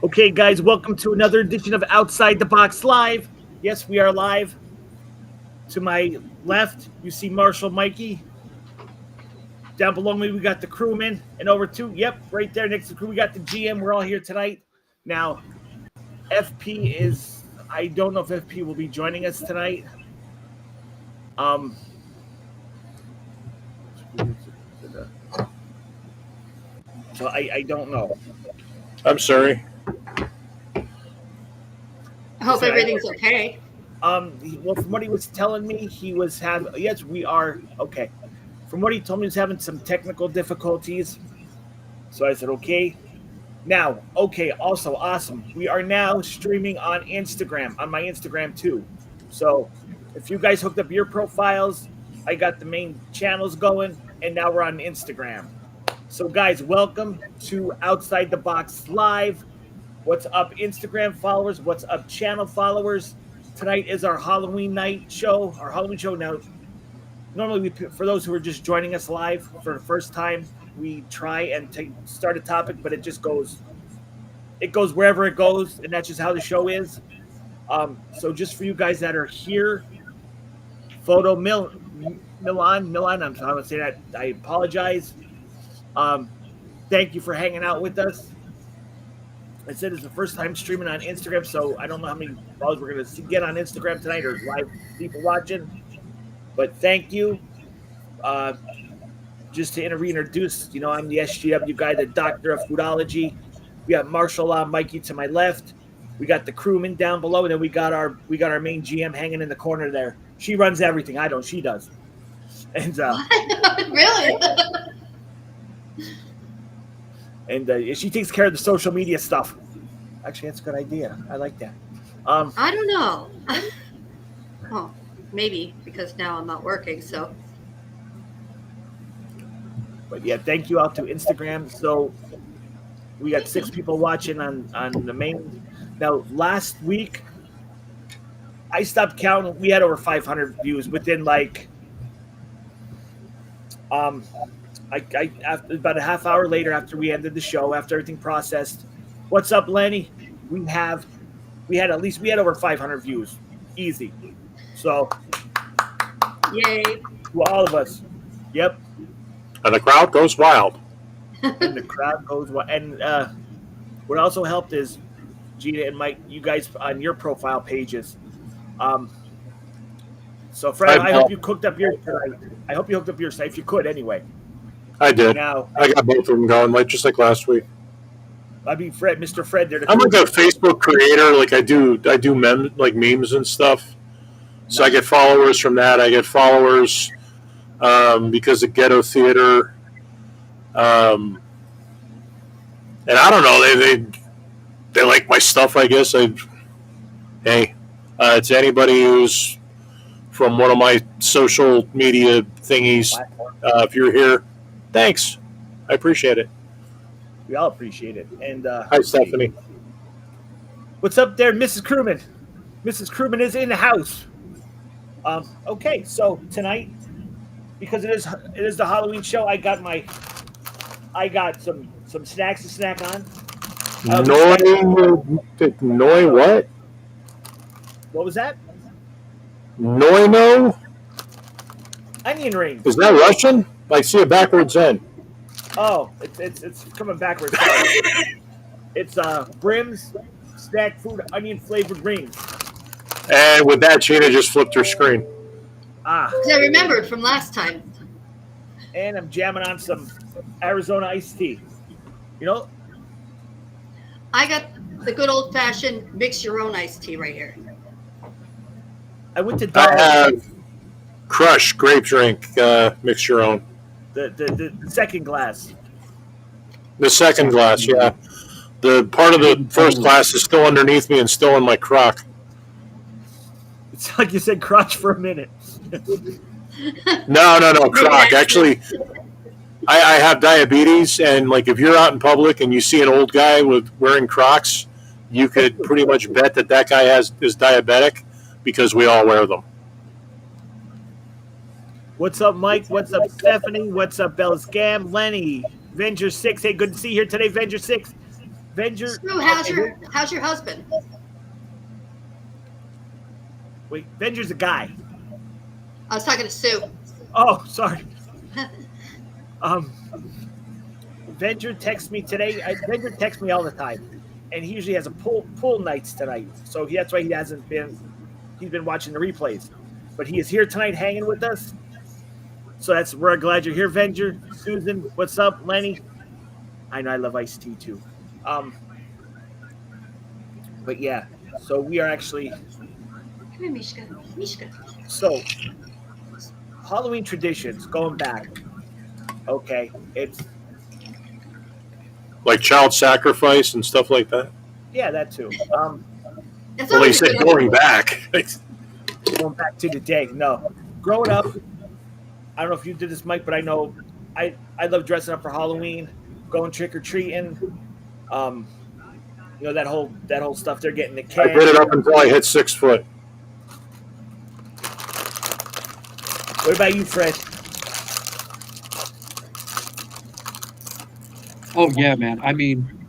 Okay, guys, welcome to another edition of Outside the Box Live. Yes, we are live. To my left, you see Marshall Mikey. Down below me, we got the crewman. And over right there next to the crew, we got the GM. We're all here tonight. Now, FP I don't know if FP will be joining us tonight. So I don't know. I'm sorry. I hope everything's okay. Well, from what he was telling me, he was having. Yes, we are okay. From what he told me, he was having some technical difficulties. So I said, okay. Now, okay, also awesome. We are now streaming on Instagram, on my Instagram too. So if you guys hooked up your profiles, I got the main channels going, and now we're on Instagram. So guys, welcome to Outside the Box Live. What's up, Instagram followers? What's up, channel followers? Tonight is our Halloween night show, our Halloween show. Now, normally, for those who are just joining us live for the first time, we try and start a topic, but it just goes wherever it goes, and that's just how the show is. So just for you guys that are here, Milan, I'm going to say that. I apologize. Thank you for hanging out with us. I said it's the first time streaming on Instagram, so I don't know how many followers we're going to get on Instagram tonight or live people watching. But thank you. Just to reintroduce, I'm the SGW guy, the doctor of foodology. We got Marshall Mikey to my left. We got the crewman down below, and then we got our main GM hanging in the corner there. She runs everything. I don't. She does. And Really? And she takes care of the social media stuff. Actually, that's a good idea. I like that. I don't know. Well, maybe because now I'm not working, so. But yeah, thank you out to Instagram. So we got 6 people watching on the main. Now, last week, I stopped counting. We had over 500 views within after about a half hour later after we ended the show, after everything processed. What's up, Lenny? We had over 500 views, easy. So, yay to all of us. Yep. And the crowd goes wild. And the crowd goes wild. And what also helped is Gina and Mike, you guys on your profile pages. So, Fred, I hope you hooked up your tonight. I hope you hooked up your site if you could, anyway. I did. Now, I got both of them going, just like last week. I mean, Mr. Fred, there. I'm like a Facebook creator. Like I do memes and stuff. So nice. I get followers from that. I get followers because of Ghetto Theater. And I don't know. They like my stuff. I guess. Hey, it's anybody who's from one of my social media thingies. If you're here, thanks. I appreciate it. We all appreciate it. And hi, Stephanie. What's up there, Mrs. Crewman? Mrs. Crewman is in the house. Okay, so tonight, because it is the Halloween show, I got some snacks to snack on. Noi what? What was that? No. Onion rings. Is that Russian? I see a backwards N. Oh, it's coming backwards. It's Brim's snack food onion flavored rings. And with that, Gina just flipped her screen. I remembered from last time. And I'm jamming on some Arizona iced tea. I got the good old fashioned mix your own iced tea right here. I went to I have Crush grape drink, mix your own. The second glass. The second glass, yeah. The part of the first glass is still underneath me and still in my crock. It's like you said crotch for a minute. No, crock. Actually, I have diabetes, and if you're out in public and you see an old guy wearing Crocs, you could pretty much bet that guy is diabetic because we all wear them. What's up, Mike? What's up, Stephanie? What's up, Bell Scam? Lenny, Venger 6. Hey, good to see you here today, Venger 6. Venger. So how's your husband? Wait, Venger's a guy. I was talking to Sue. Oh, sorry. Venger texts me today. Venger texts me all the time, and he usually has a pool nights tonight. So that's why he hasn't been. He's been watching the replays, but he is here tonight, hanging with us. So we're glad you're here, Venger. Susan, what's up, Lenny? I know I love iced tea too. But yeah, so we are actually. Come here, Mishka. Mishka. So Halloween traditions going back. Okay, it's like child sacrifice and stuff like that. Yeah, that too. That's Well, they always a said good going back. Going back to the day. No, growing up, I don't know if you did this, Mike, but I know I love dressing up for Halloween, going trick or treating. You know that whole stuff. They're getting the I candy. did it up until I hit 6 foot. What about you, Fred? Oh yeah, man. I mean,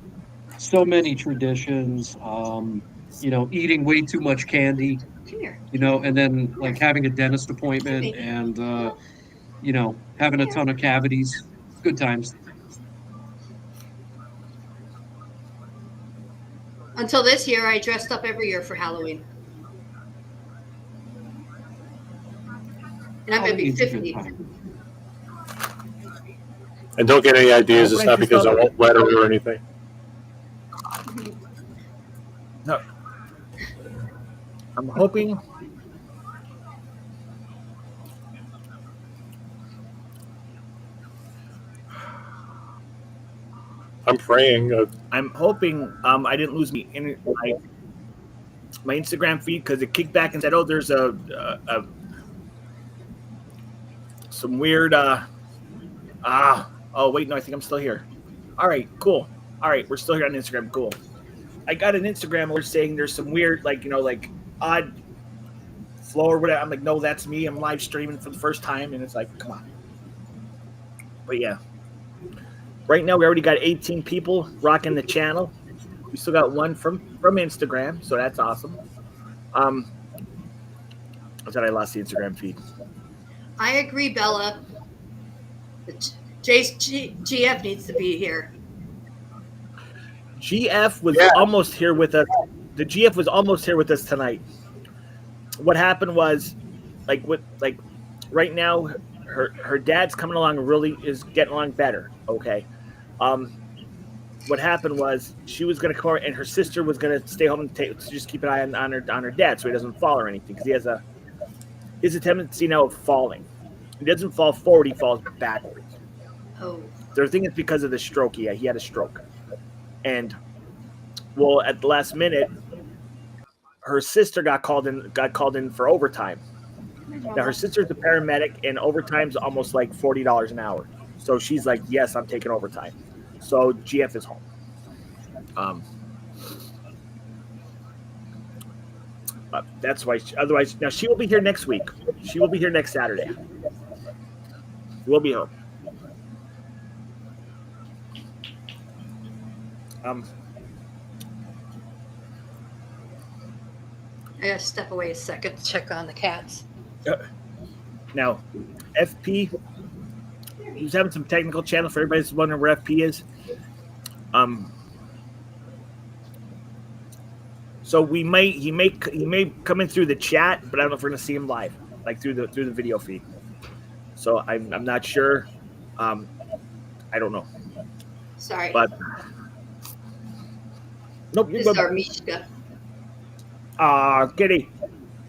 so many traditions. You know, eating way too much candy. Come here. You know, and then like having a dentist appointment and you know, having a ton of cavities. Good times. Until this year, I dressed up every year for Halloween. And I'm going to be Halloween's a good 50. time. And don't get any ideas. It's not because I won't let her or anything. No. I'm hoping. I'm praying. I'm hoping I didn't lose my Instagram feed because it kicked back and said, "Oh, there's some weird." Oh wait, no, I think I'm still here. All right, cool. All right, we're still here on Instagram. Cool. I got an Instagram alert saying there's some weird, like odd flow or whatever. I'm like, no, that's me. I'm live streaming for the first time, and it's like, come on. But yeah. Right now, we already got 18 people rocking the channel. We still got one from Instagram, so that's awesome. I thought I lost the Instagram feed. I agree, Bella. GF needs to be here. GF was almost here with us. The GF was almost here with us tonight. What happened was, right now, her dad's coming along is getting along better. Okay. What happened was she was going to come over and her sister was going to stay home and just keep an eye on her dad so he doesn't fall or anything because he has a tendency now of falling. He doesn't fall forward; he falls backwards. Oh. They're thinking it's because of the stroke. Yeah, he had a stroke, and well, at the last minute, her sister got called in for overtime. Now her sister's a paramedic, and overtime's almost like $40 an hour. So she's like, "Yes, I'm taking overtime." So GF is home. That's why. Otherwise, now she will be here next week. She will be here next Saturday. We'll be home. I gotta step away a second to check on the cats. Now, FP. He's having some technical channels for everybody that's wondering where FP is. So he may come in through the chat, but I don't know if we're gonna see him live, like through the video feed. So I'm not sure. I don't know. Sorry. But nope. This is our Mishka. Kitty.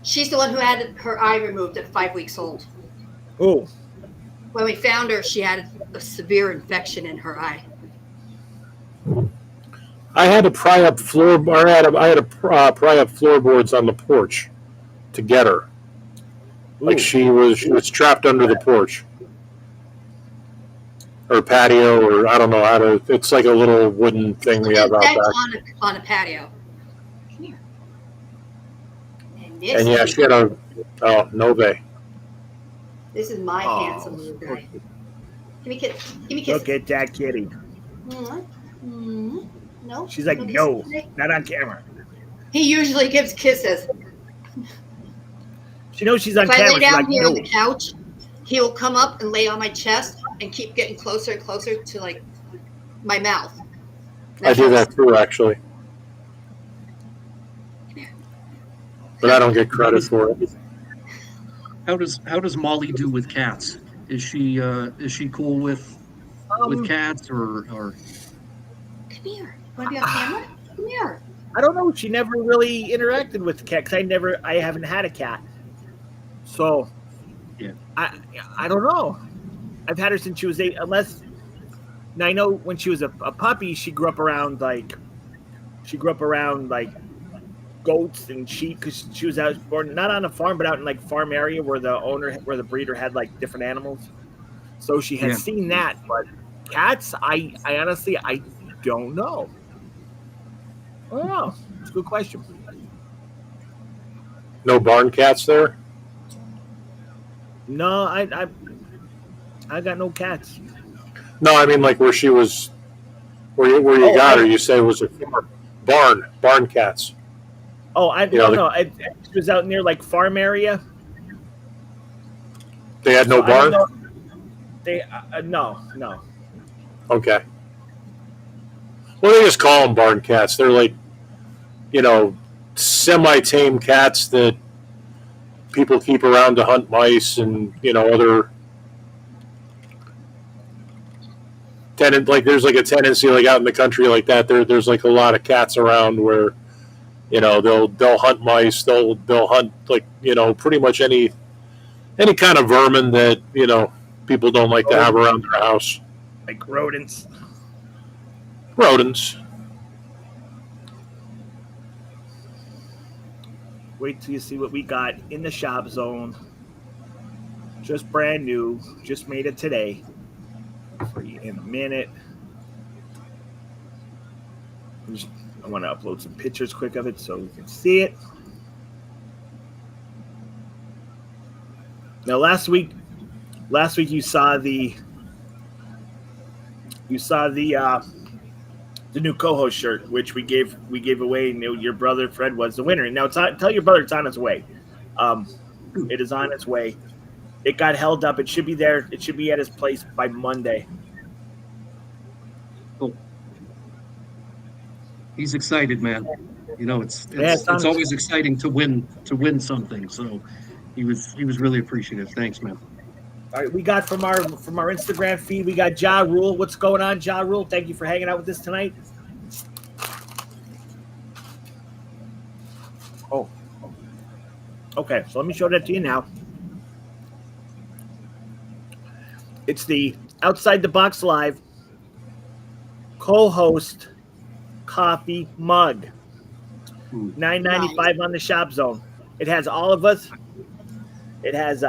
She's the one who had her eye removed at 5 weeks old. Oh. When we found her, she had a severe infection in her eye. I had to pry up pry up floorboards on the porch to get her. Like she was trapped under the porch or patio, or I don't know how to. It's like a little wooden thing we have out back. On a patio. Come here. And yeah, she had a Nove. This is my handsome little guy. Give me kiss. Give me kiss. Look at that kitty. No. She's like, no, not on camera. He usually gives kisses. She knows she's on If I camera. lay She's down like, here no. on the couch, he'll come up and lay on my chest and keep getting closer and closer to like my mouth. I do that too, actually. But I don't get credit for it. How does Molly do with cats? Is she cool with cats or? Come here. You want to be on camera? Come here. I don't know. She never really interacted with the cat because I haven't had a cat. So, Yeah. I don't know. I've had her since she was 8. Now I know when she was a puppy, she grew up around like goats and sheep because she was born not on a farm but out in like farm area where the breeder had like different animals. So she had seen that, but cats, I honestly I don't know. I don't know. It's a good question. No barn cats there? No, I got no cats. No, I mean like where she was, where you got her. You say it was a barn cats. Oh, no. It was out near like farm area. They had no barn. They no. Okay. Well, they just call them barn cats. They're like, semi-tame cats that people keep around to hunt mice and other like there's like a tendency like out in the country like that there's like a lot of cats around where they'll hunt mice, they'll hunt like pretty much any kind of vermin that people don't like to have around their house, like rodents. Wait till you see what we got in the shop zone. Just brand new. Just made it today. For you in a minute. I want to upload some pictures quick of it so you can see it. Now last week you saw the new co-host shirt, which we gave away, and your brother Fred was the winner. And now tell your brother it's on its way. It is on its way. It got held up. It should be there. It should be at his place by Monday. Cool. He's excited, man. It's always exciting to win something. So he was really appreciative. Thanks, man. All right, we got from our Instagram feed, we got Ja Rule. What's going on, Ja Rule? Thank you for hanging out with us tonight. Oh. Okay, so let me show that to you now. It's the Outside the Box Live co-host coffee mug. $9.95 on the Shop Zone. It has all of us. It has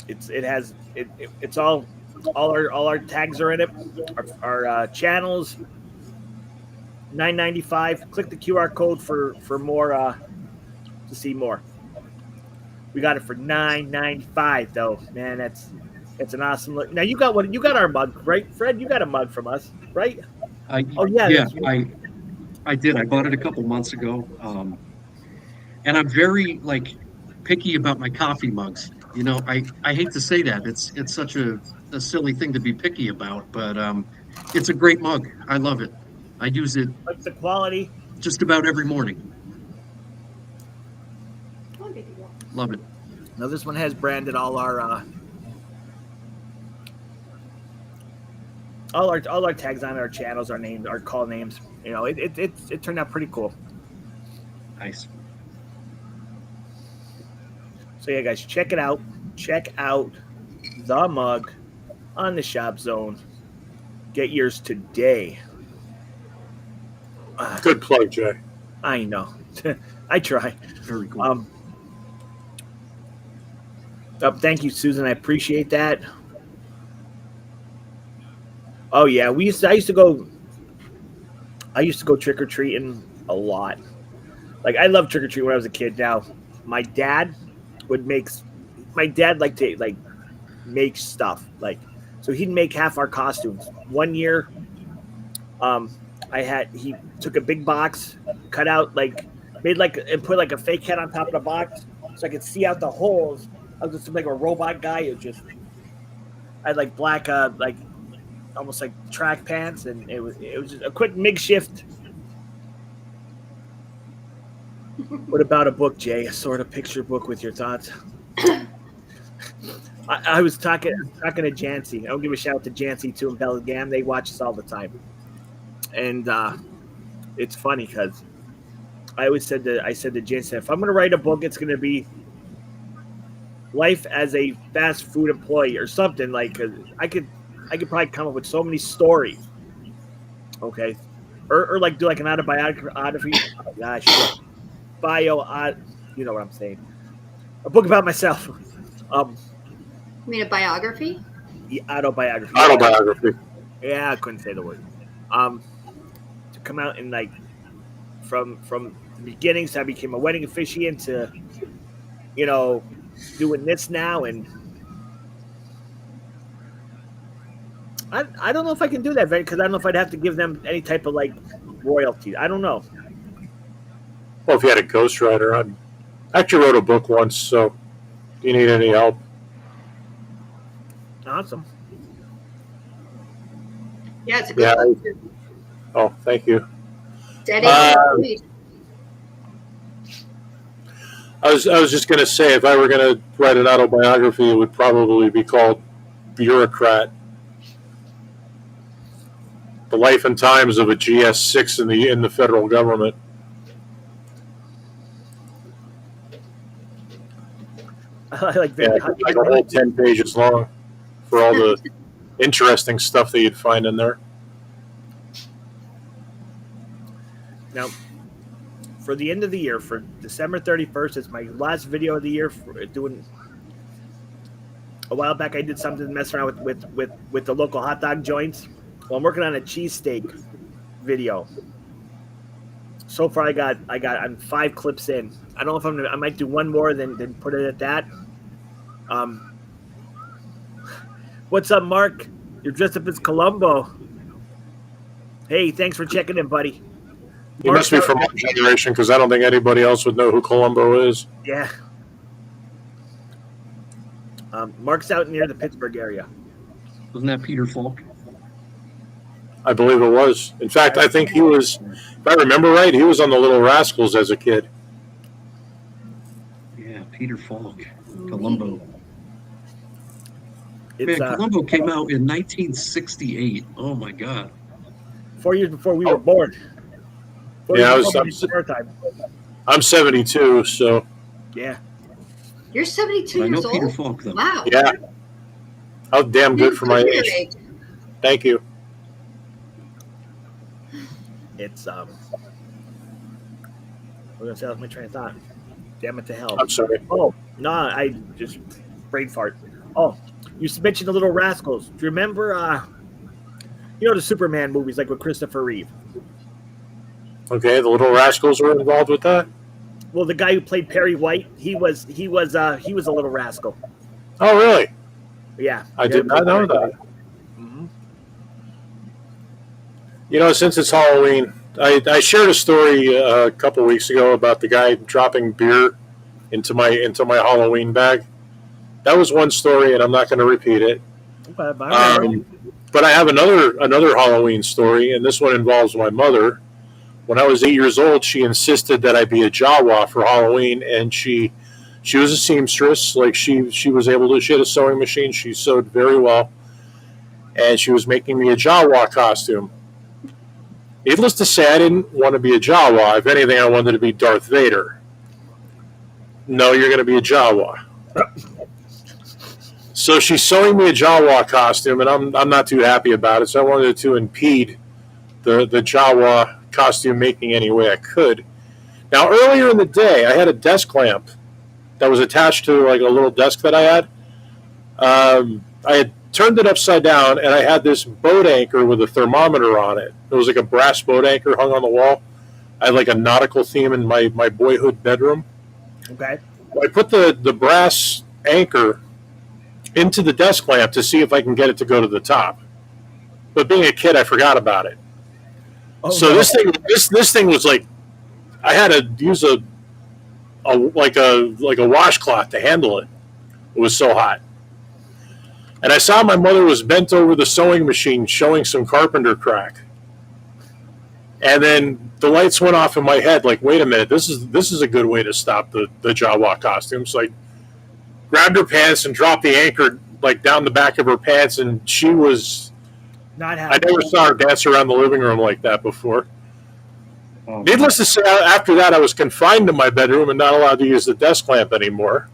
it's all our tags are in it. Our channels. $9.95. Click the QR code for more to see more. We got it for $9.95 though. Man, that's an awesome look. Now you got our mug, right, Fred? You got a mug from us, right? I did. I bought it a couple months ago. And I'm very picky about my coffee mugs. I hate to say that. It's such a silly thing to be picky about, but it's a great mug. I love it. I use it. Like the quality. Just about every morning. Love it. Now this one has branded all our tags on our channels, our names, our call names. It turned out pretty cool. Nice. So yeah, guys, check it out. Check out the mug on the Shop Zone. Get yours today. Good plug, Jay. I know. I try. Very cool. Thank you, Susan. I appreciate that. Oh yeah, I used to go trick or treating a lot. Like I loved trick or treat when I was a kid. Now, my dad liked to make stuff. So he'd make half our costumes. One year, he took a big box, cut out and put like a fake head on top of the box, so I could see out the holes. I was just like a robot guy. I had like black, like almost like track pants, and it was just a quick makeshift. What about a book, Jay? A sort of picture book with your thoughts. I was talking to Jancy. I'll give a shout out to Jancy too and Bellingham. They watch us all the time, and it's funny because I said to Jancy, if I'm going to write a book, it's going to be life as a fast food employee or something. Like I could probably come up with so many stories. Okay, or like do like an autobiography. Oh, gosh, you know what I'm saying? A book about myself. You mean a biography? The autobiography. Autobiography. Yeah, I couldn't say the word. To come out and like from the beginning, so I became a wedding officiant to, doing this now, and I don't know if I can do that because I don't know if I'd have to give them any type of like royalty. I don't know. Well, if you had a ghostwriter, I actually wrote a book once, so do you need any help? Awesome. Yeah, it's a good book. Oh, thank you. Daddy, I was just going to say, if I were going to write an autobiography, it would probably be called Bureaucrat. The life and times of a GS6 in the federal government. like a whole 10 pages long for all the interesting stuff that you'd find in there. Now, for the end of the year, for December 31st, it's my last video of the year. Doing a while back, I did something messing around with the local hot dog joints. Well, I'm working on a cheesesteak video. So far, I'm 5 clips in. I don't know if I might do one more, then put it at that. What's up, Mark? You're dressed up as Columbo. Hey, thanks for checking in, buddy. You must be from our generation because I don't think anybody else would know who Columbo is. Yeah. Mark's out near the Pittsburgh area. Wasn't that Peter Falk? I believe it was. In fact, I think he was, if I remember right, he was on the Little Rascals as a kid. Yeah, Peter Falk. Columbo. It's, Man, Columbo came out in 1968. Oh, my God. 4 years before we were born. Yeah, I'm 72, so. Yeah. You're 72 I know years Peter old? Falk, though. Wow. Yeah. How damn good for my age. Thank you. It's we're gonna say that's my train of thought. Damn it to hell. I'm sorry. Oh no, I just brain fart. Oh, you mentioned the Little Rascals. Do you remember the Superman movies like with Christopher Reeve? Okay, the Little Rascals were involved with that? Well, the guy who played Perry White, he was a little rascal. Oh really? Yeah. I did not know that. Mm-hmm. Since it's Halloween, I shared a story a couple weeks ago about the guy dropping beer into my Halloween bag. That was one story, and I'm not going to repeat it. Okay, but I have another Halloween story, and this one involves my mother. When I was 8 years old, she insisted that I be a Jawa for Halloween, and she was a seamstress. Like she was able to. She had a sewing machine. She sewed very well, and she was making me a Jawa costume. Needless to say, I didn't want to be a Jawa. If anything, I wanted to be Darth Vader. No, you're going to be a Jawa. So she's sewing me a Jawa costume, and I'm not too happy about it. So I wanted to impede the Jawa costume making any way I could. Now, earlier in the day, I had a desk lamp that was attached to like a little desk that I had. I had turned it upside down, and I had this boat anchor with a thermometer on it. It was like a brass boat anchor hung on the wall. I had like a nautical theme in my boyhood bedroom. Okay. I put the brass anchor into the desk lamp to see if I can get it to go to the top. But being a kid, I forgot about it. Oh, So no. this thing was like I had to use a washcloth to handle it. It was so hot. And I saw my mother was bent over the sewing machine showing some carpenter crack. And then the lights went off in my head like, wait a minute, this is a good way to stop the Jawa costume. So I grabbed her pants and dropped the anchor like down the back of her pants, and she was Not I happy. never saw her dance around the living room like that before. Oh, Needless to say, after that, I was confined to my bedroom and not allowed to use the desk lamp anymore.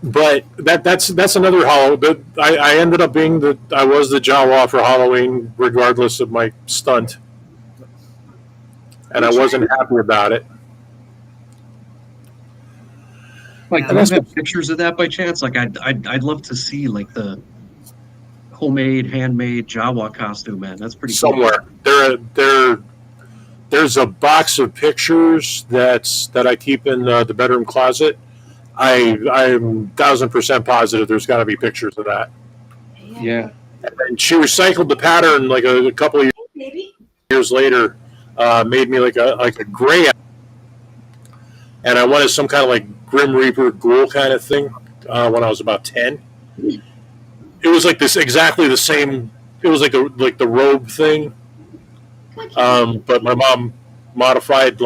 But that's another Halloween. I ended up being I was the Jawa for Halloween, regardless of my stunt, and I wasn't happy about it. like, Yeah. do you have pictures of that by chance? Like, I'd love to see like the homemade, handmade Jawa costume, man. That's pretty cool. Somewhere there's a box of pictures that I keep in the bedroom closet. I'm 1,000% positive there's got to be pictures of that. Yeah. And she recycled the pattern like a couple of Maybe. years later, made me like a gray, and I wanted some kind of like Grim Reaper ghoul kind of thing when I was about 10. It was like this exactly the same. It was like the robe thing, but my mom modified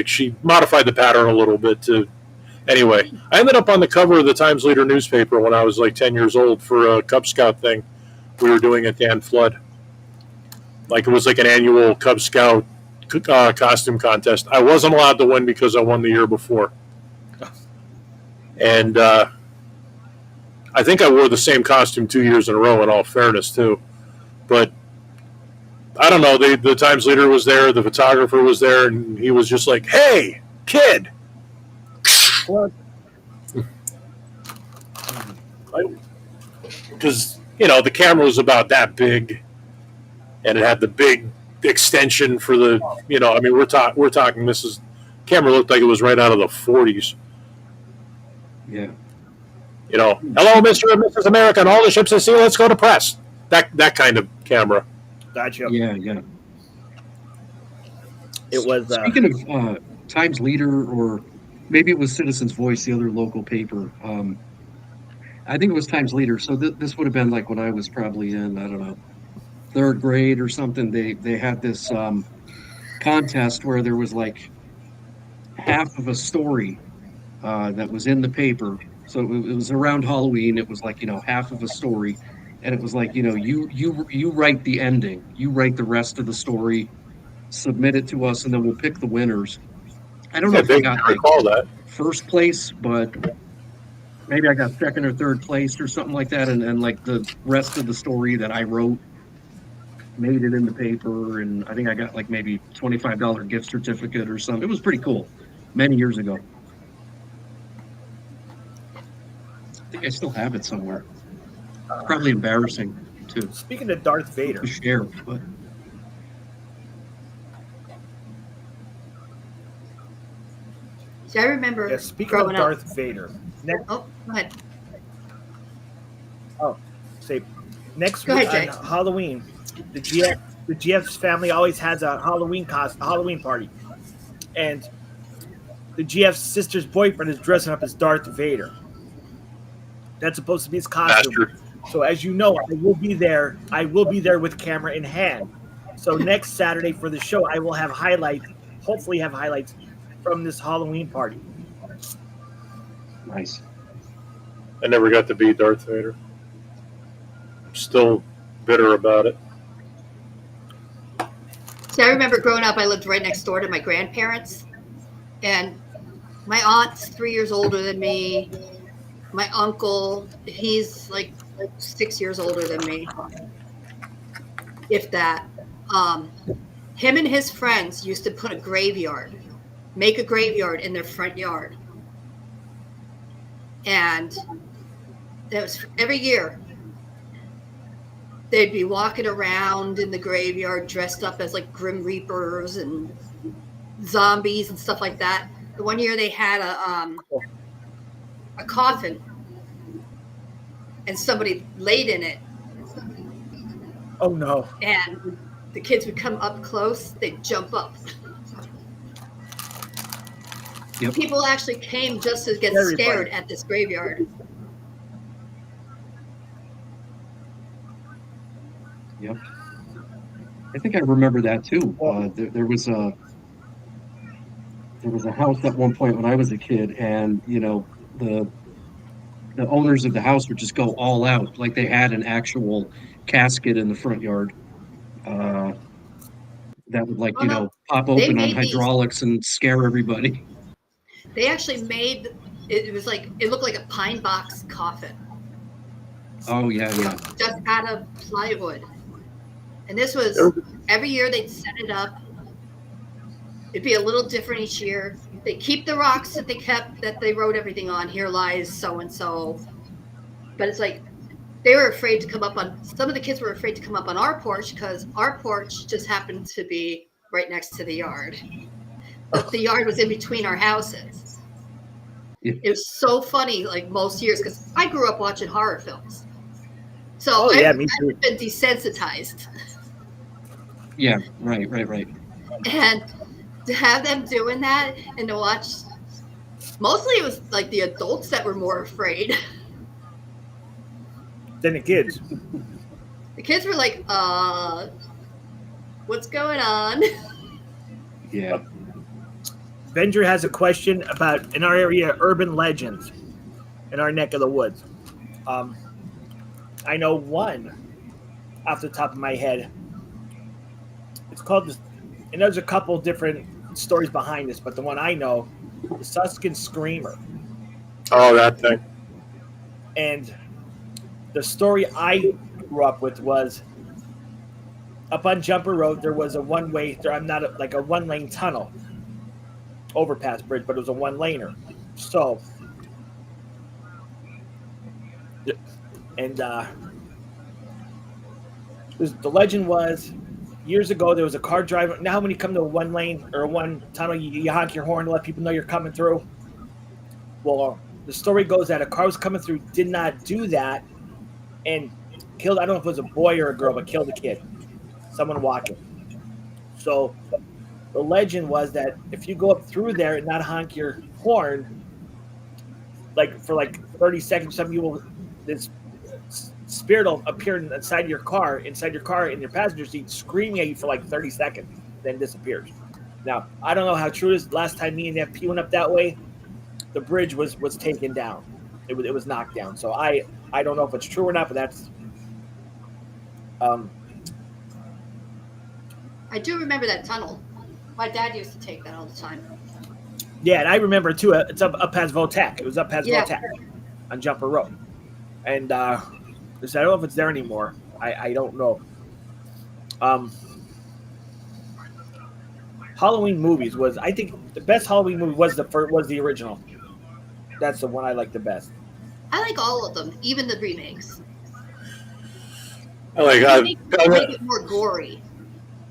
she modified the pattern a little bit to. Anyway, I ended up on the cover of the Times Leader newspaper when I was like 10 years old for a Cub Scout thing we were doing at Dan Flood. Like it was like an annual Cub Scout costume contest. I wasn't allowed to win because I won the year before. And I think I wore the same costume 2 years in a row, in all fairness, too. But I don't know. The Times Leader was there. The photographer was there. And he was just like, hey, kid. Because, the camera was about that big. And it had the big extension for the, we're talking, camera looked like it was right out of the 40s. Yeah. Hello, Mr. and Mrs. America, and all the ships at sea, let's go to press. That kind of camera. Gotcha. Yeah, yeah. It was. Speaking of Times Leader, or maybe it was Citizens Voice, the other local paper. I think it was Times Leader. So this would have been like when I was probably in, I don't know, 3rd grade or something. They had this contest where there was like half of a story that was in the paper. So it was around Halloween. It was like, half of a story. And it was like, you write the ending. You write the rest of the story, submit it to us, and then we'll pick the winners. I don't know if I got that. first place, but maybe I got 2nd or 3rd place or something like that. And like the rest of the story that I wrote made it in the paper. And I think I got like maybe $25 gift certificate or something. It was pretty cool many years ago. I think I still have it somewhere. Probably embarrassing too. Speaking of Darth Vader, To share, but See, I remember yeah, speaking of growing Darth up. Vader, Oh, go ahead. say next Go week ahead, on Jay. Halloween, the GF's family always has a Halloween party, and the GF's sister's boyfriend is dressing up as Darth Vader. That's supposed to be his costume. Bastard. So as you know, I will be there. I will be there with camera in hand. So next Saturday for the show, I will have highlights. Hopefully, have highlights from this Halloween party. nice. I never got to be Darth Vader. I'm still bitter about it. See, I remember growing up, I lived right next door to my grandparents. And my aunt's 3 years older than me. My uncle, he's like 6 years older than me, if that. Him and his friends used to make a graveyard in their front yard. And that was every year. They'd be walking around in the graveyard dressed up as like Grim Reapers and zombies and stuff like that. The one year they had a coffin and somebody laid in it. Oh no. And the kids would come up close, they'd jump up. Yep. People actually came just to get Very scared funny. at this graveyard. Yep. I think I remember that too. There was a house at one point when I was a kid, and the owners of the house would just go all out, like they had an actual casket in the front yard that would Oh no, pop they open on made these. hydraulics and scare everybody. They actually made it. Was like it looked like a pine box coffin, Oh yeah, yeah. just out of plywood. And this was every year they'd set it up. It'd be a little different each year. They keep the rocks that they wrote everything on. Here lies so and so. But it's like they were afraid to come up on. Some of the kids were afraid to come up on our porch because our porch just happened to be right next to the yard. The yard was in between our houses. Yeah. It was so funny, like most years, because I grew up watching horror films. So Oh, yeah, I've me too. been desensitized. Yeah, right. And to have them doing that and to watch, mostly it was like the adults that were more afraid. Then the kids. The kids were like, what's going on? Yeah. Venger has a question about, in our area, urban legends in our neck of the woods. I know one off the top of my head. It's called, and there's a couple different stories behind this, but the one I know, the Suskin Screamer. Oh, that thing. And the story I grew up with was up on Jumper Road, there was a one-way, like a one-lane tunnel, overpass bridge, but it was a one-laner. So, and the legend was, years ago there was a car driver. Now when you come to a one lane or a one tunnel, you honk your horn to let people know you're coming through. Well, the story goes that a car was coming through, did not do that, and killed, I don't know if it was a boy or a girl, but killed a kid, someone walking. So the legend was that if you go up through there and not honk your horn, like for like 30 seconds, some people, this spirit will appear inside your car in your passenger seat, screaming at you for like 30 seconds, then disappears. Now, I don't know how true it is. Last time me and FP went up that way, the bridge was taken down. It was knocked down. So I don't know if it's true or not, but that's I do remember that tunnel. My dad used to take that all the time. yeah, and I remember too. It's up past Votech. It was up past Votech on Jumper Road, and I don't know if it's there anymore. I don't know. Halloween movies was, I think the best Halloween movie was the original. That's the one I like the best. I like all of them, even the remakes. Make it more gory.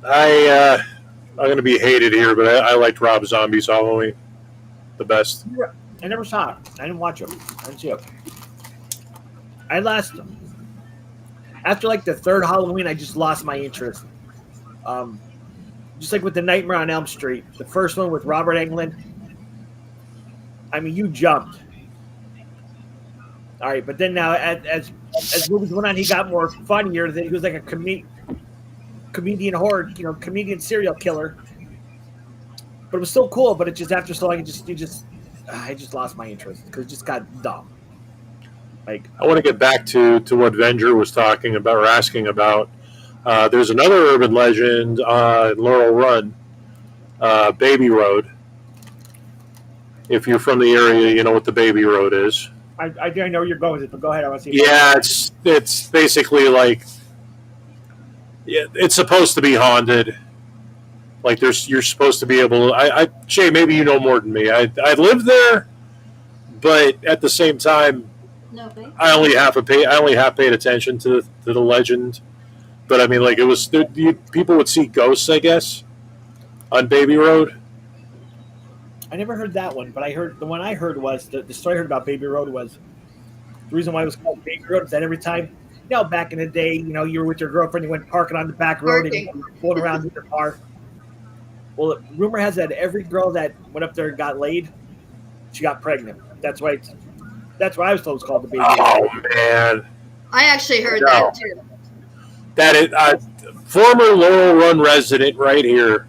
I'm going to be hated here, but I liked Rob Zombie's Halloween the best. I never saw it. I didn't watch it. I didn't see it. After like the third Halloween, I just lost my interest. Just like with the Nightmare on Elm Street, the first one with Robert Englund. I mean, you jumped. All right, but then now as movies went on, he got more funnier. He was like a comedian horror, comedian serial killer. But it was still cool. But it just, after so long, I just lost my interest because it just got dumb. Like, I want to get back to what Venger was talking about or asking about. There's another urban legend in Laurel Run, Baby Road. If you're from the area, you know what the Baby Road is. I know where you're going with it, but go ahead. I want to see. Yeah, it's basically like, it's supposed to be haunted. Like you're supposed to be able. Jay, maybe you know more than me. I lived there, but at the same time, No, babe. I only half paid attention to the legend. But I mean, like, it was people would see ghosts, I guess, on Baby Road. I never heard that one, but I heard the one I heard was the story I heard about Baby Road was the reason why it was called Baby Road is that every time, back in the day, you were with your girlfriend, you went parking on the back road and you Parking. were fooling around with your car. Well, rumor has that every girl that went up there and got laid, she got pregnant. That's why I was told it's called the Baby Road. Oh man, I actually heard no. that too. That is former Laurel Run resident right here.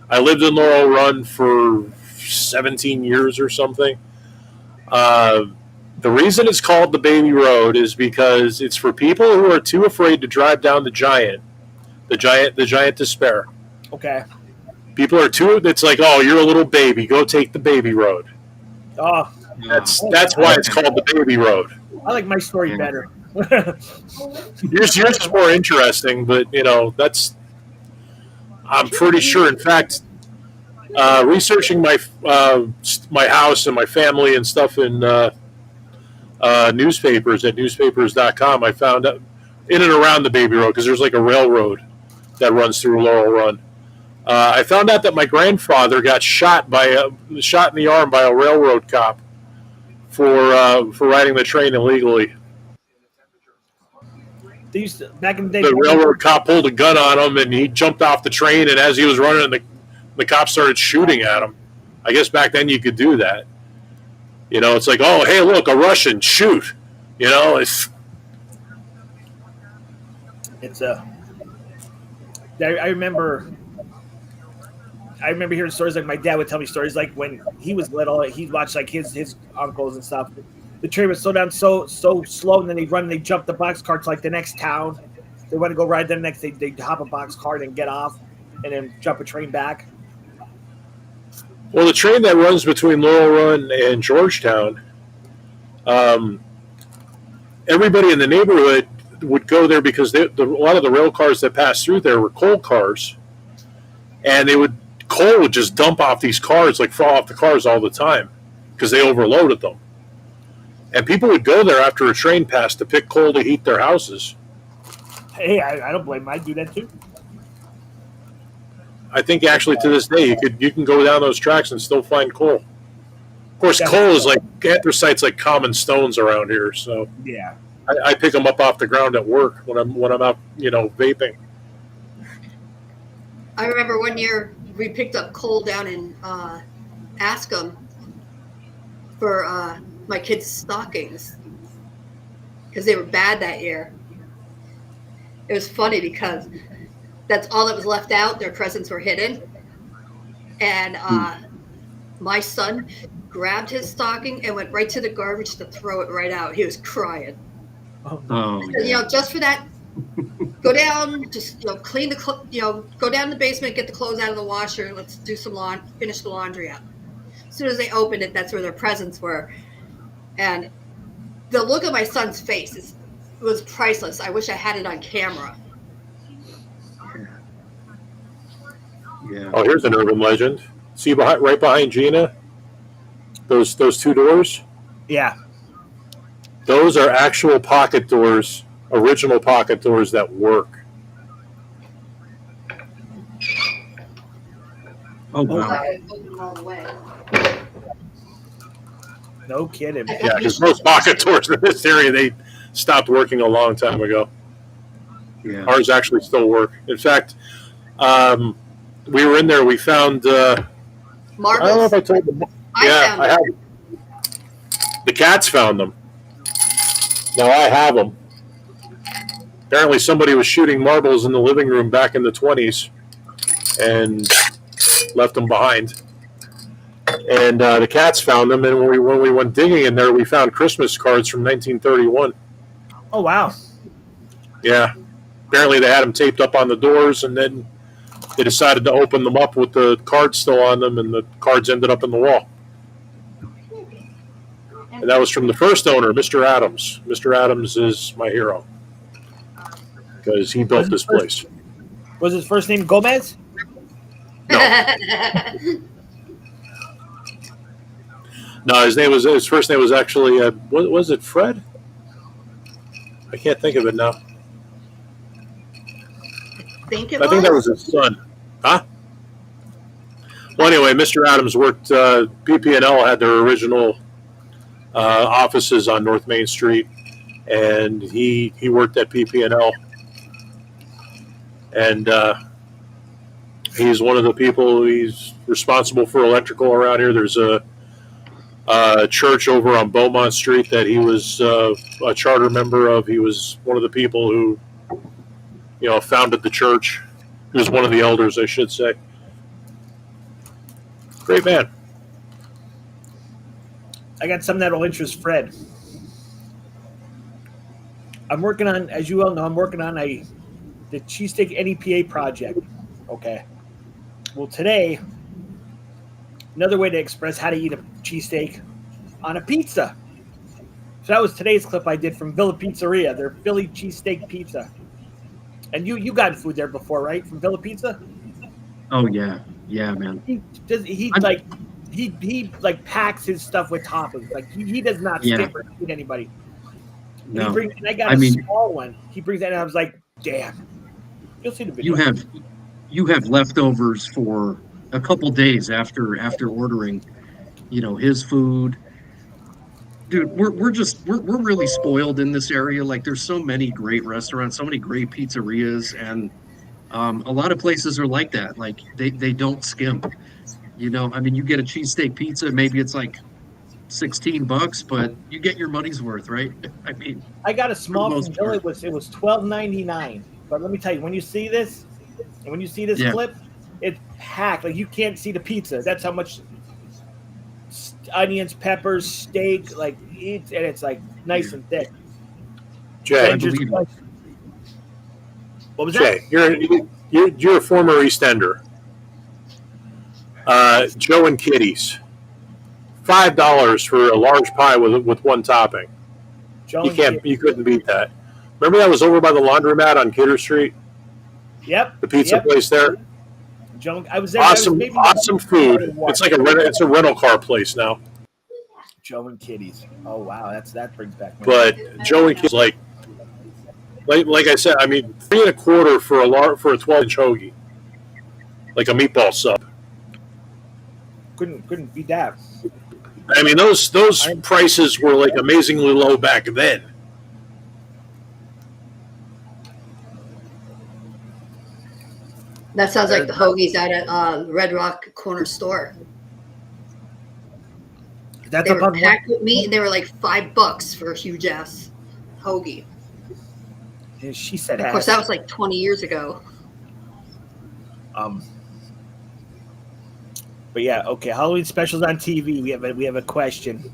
I lived in Laurel Run for 17 years or something. Uh, the reason it's called the Baby Road is because it's for people who are too afraid to drive down the giant despair. Okay. People are too. It's like, oh, you're a little baby. Go take the baby road. Oh, That's why it's called the Baby Road. I like my story Yeah. better. Yours is more interesting, but I'm pretty sure. In fact, researching my house and my family and stuff in newspapers at newspapers.com, I found out in and around the Baby Road because there's like a railroad that runs through Laurel Run. I found out that my grandfather got shot in the arm by a railroad cop for riding the train illegally. They used to, back in the day. The railroad cop pulled a gun on him, and he jumped off the train. And as he was running, the cop started shooting at him. I guess back then you could do that. It's like, oh, hey, look, a Russian, shoot. It's I remember hearing stories like my dad would tell me stories like when he was little, he'd watch like his uncles and stuff. The train would slow down so slow, and then they'd run and they'd jump the box cart to like the next town. They want to go ride there next. They'd hop a box cart and get off, and then jump a train back. well, the train that runs between Laurel Run and Georgetown. Everybody in the neighborhood would go there because a lot of the rail cars that passed through there were coal cars, and coal would just dump off these cars, like fall off the cars all the time because they overloaded them. And people would go there after a train passed to pick coal to heat their houses. Hey, I don't blame him. I'd do that too. I think actually to this day you can go down those tracks and still find coal. Of course, coal is like anthracite's like common stones around here, so Yeah. I pick them up off the ground at work when I'm out, vaping. I remember one year we picked up coal down in Ascom for my kids' stockings because they were bad that year. It was funny because that's all that was left out. Their presents were hidden. And my son grabbed his stocking and went right to the garbage to throw it right out. He was crying. Oh, yeah. Just for that, go down, just clean go down in the basement, get the clothes out of the washer. Let's do some finish the laundry up. As soon as they opened it, that's where their presents were, and the look of my son's face was priceless. I wish I had it on camera. Yeah. Oh, here's an urban legend. See right behind Gina, those two doors. Yeah. Those are actual pocket doors, original pocket doors that work. Oh, wow. I opened them all the way. No kidding. Yeah, because most pocket doors in this area, they stopped working a long time ago. Yeah. Ours actually still work. In fact, we were in there. We found. I don't know if Marbles. I told them. I Yeah, found I them. have. The cats found them. Now I have them. Apparently, somebody was shooting marbles in the living room back in the 20s and left them behind. And the cats found them. And when we went digging in there, we found Christmas cards from 1931. Oh wow. Yeah. Apparently, they had them taped up on the doors, and then they decided to open them up with the cards still on them, and the cards ended up in the wall. And that was from the first owner, Mr. Adams. Mr. Adams is my hero because he built this place. Was his first name Gomez? No, no, his first name was actually what was it, Fred? I can't think of it now. think it I think that was was. his son. Huh? Well, anyway, Mr. Adams worked. PP&L had their original offices on North Main Street, and he worked at PP&L, and he's one of the people. He's responsible for electrical around here. There's a church over on Beaumont Street that he was a charter member of. He was one of the people who, founded the church. He was one of the elders, I should say. Great man. I got something that'll interest Fred. I'm working on, as you all know, the cheesesteak NEPA project. Okay. Well, today, another way to express how to eat a cheesesteak on a pizza. So that was today's clip I did from Villa Pizzeria, their Philly cheesesteak pizza. And you got food there before, right? From Villa Pizza? Oh yeah, man. He packs his stuff with toppings. Like he does not skip or feed anybody. No. And I got a small one. He brings that, and I was like, damn. You'll see the video. You have leftovers for a couple days after ordering, his food. Dude, we're really spoiled in this area. Like, there's so many great restaurants, so many great pizzerias, and a lot of places are like that. Like, they don't skimp. You get a cheesesteak pizza, maybe it's like $16, but you get your money's worth, right? I got a small from Villa. It was $12.99. But let me tell you, when you see this clip, it's packed. Like, you can't see the pizza. That's how much onions, peppers, steak, and it's like nice and thick. Jay, what was Jay, that? you're a former East Ender. Joe and Kitty's, $5 for a large pie with one topping. You couldn't beat that. Remember that was over by the laundromat on Kidder Street? Yep. The pizza place there. Joe, I was there. Awesome food. It's like a rental car place now. Joe and Kitty's. Oh wow, that brings back. But Joe and Kitty's, like I said, $3.25 for a 12-inch hoagie, like a meatball sub. Couldn't beat that. Those prices were like amazingly low back then. That sounds like the hoagies at a Red Rock corner store. They were packed with meat, and they were like $5 for a huge ass hoagie. Yeah, she said, of course, that was like 20 years ago. But yeah, okay. Halloween specials on TV. We have a question.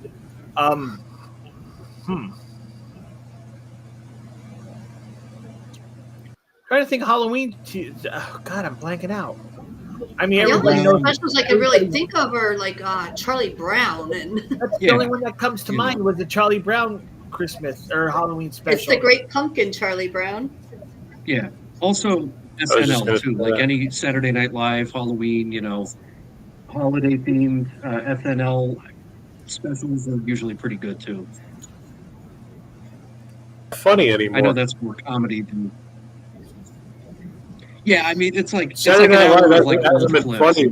Trying to think Halloween. God, I'm blanking out. The only specials I can really think of are like Charlie Brown, and that's the only one that comes to mind was the Charlie Brown Christmas or Halloween special. It's the Great Pumpkin, Charlie Brown. Yeah. Also SNL too, like any Saturday Night Live, Halloween, holiday themed SNL specials are usually pretty good too. Funny anymore. I know that's more comedy than. Yeah, it's like Saturday Night Live hasn't been funny.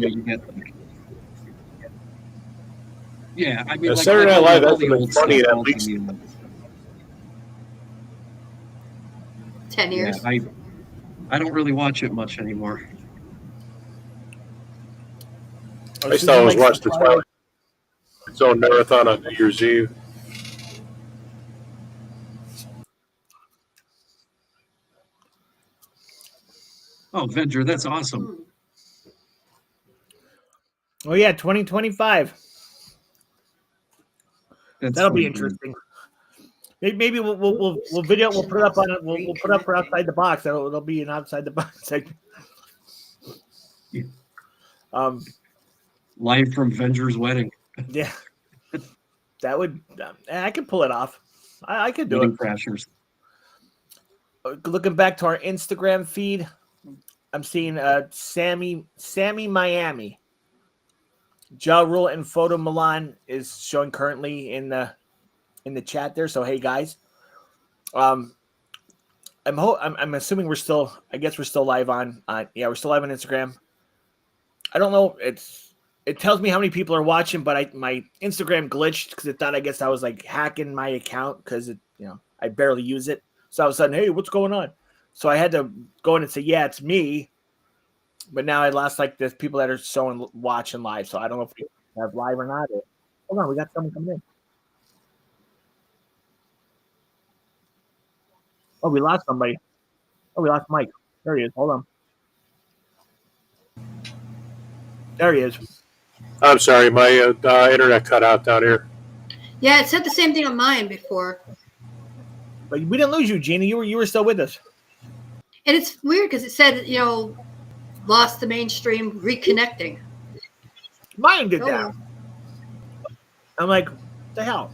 Saturday Night Live hasn't been funny at least 10 years. Yeah, I don't really watch it much anymore. I used to always watch the Twilight Zone marathon on New Year's Eve. Oh, Venger, that's awesome. Oh yeah, 2025. That'll be interesting. Maybe we'll video. We'll put it up on it. We'll put up for outside the box. It'll be an outside the box segment. Live from Venger's wedding. Yeah, that would. I could pull it off. I could do it. Crashers. Looking back to our Instagram feed, I'm seeing Sammy Miami. Ja Rule and Photo Milan is showing currently in the chat there. So hey guys, I'm assuming we're still. I guess we're still live on. Yeah, we're still live on Instagram. I don't know. it tells me how many people are watching, but my Instagram glitched because it thought I guess I was like hacking my account because I barely use it. So all of a sudden, hey, what's going on? So I had to go in and say, yeah, it's me. But now I lost like the people that are showing watching live. So I don't know if we have live or not. Hold on, we got someone coming in. Oh, we lost somebody. Oh, we lost Mike. There he is. Hold on. There he is. I'm sorry, my internet cut out down here. Yeah, it said the same thing on mine before. But we didn't lose you, Jeannie. You were still with us. And it's weird because it said, lost the mainstream, reconnecting. Mine did that. I'm like, what the hell?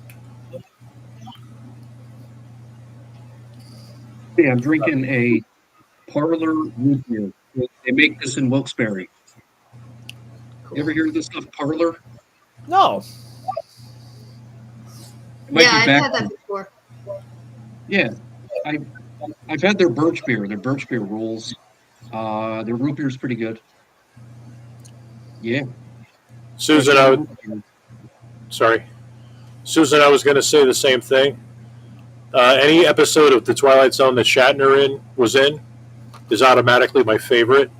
Yeah, I'm drinking a Parlor root beer. They make this in Wilkes-Barre. You ever hear of this stuff, Parlor? No. Yeah, I've had that before. Yeah, I've had their birch beer. Their birch beer rules. Their root beer is pretty good. Yeah. Susan, Susan, I was going to say the same thing. Any episode of The Twilight Zone that Shatner was in is automatically my favorite.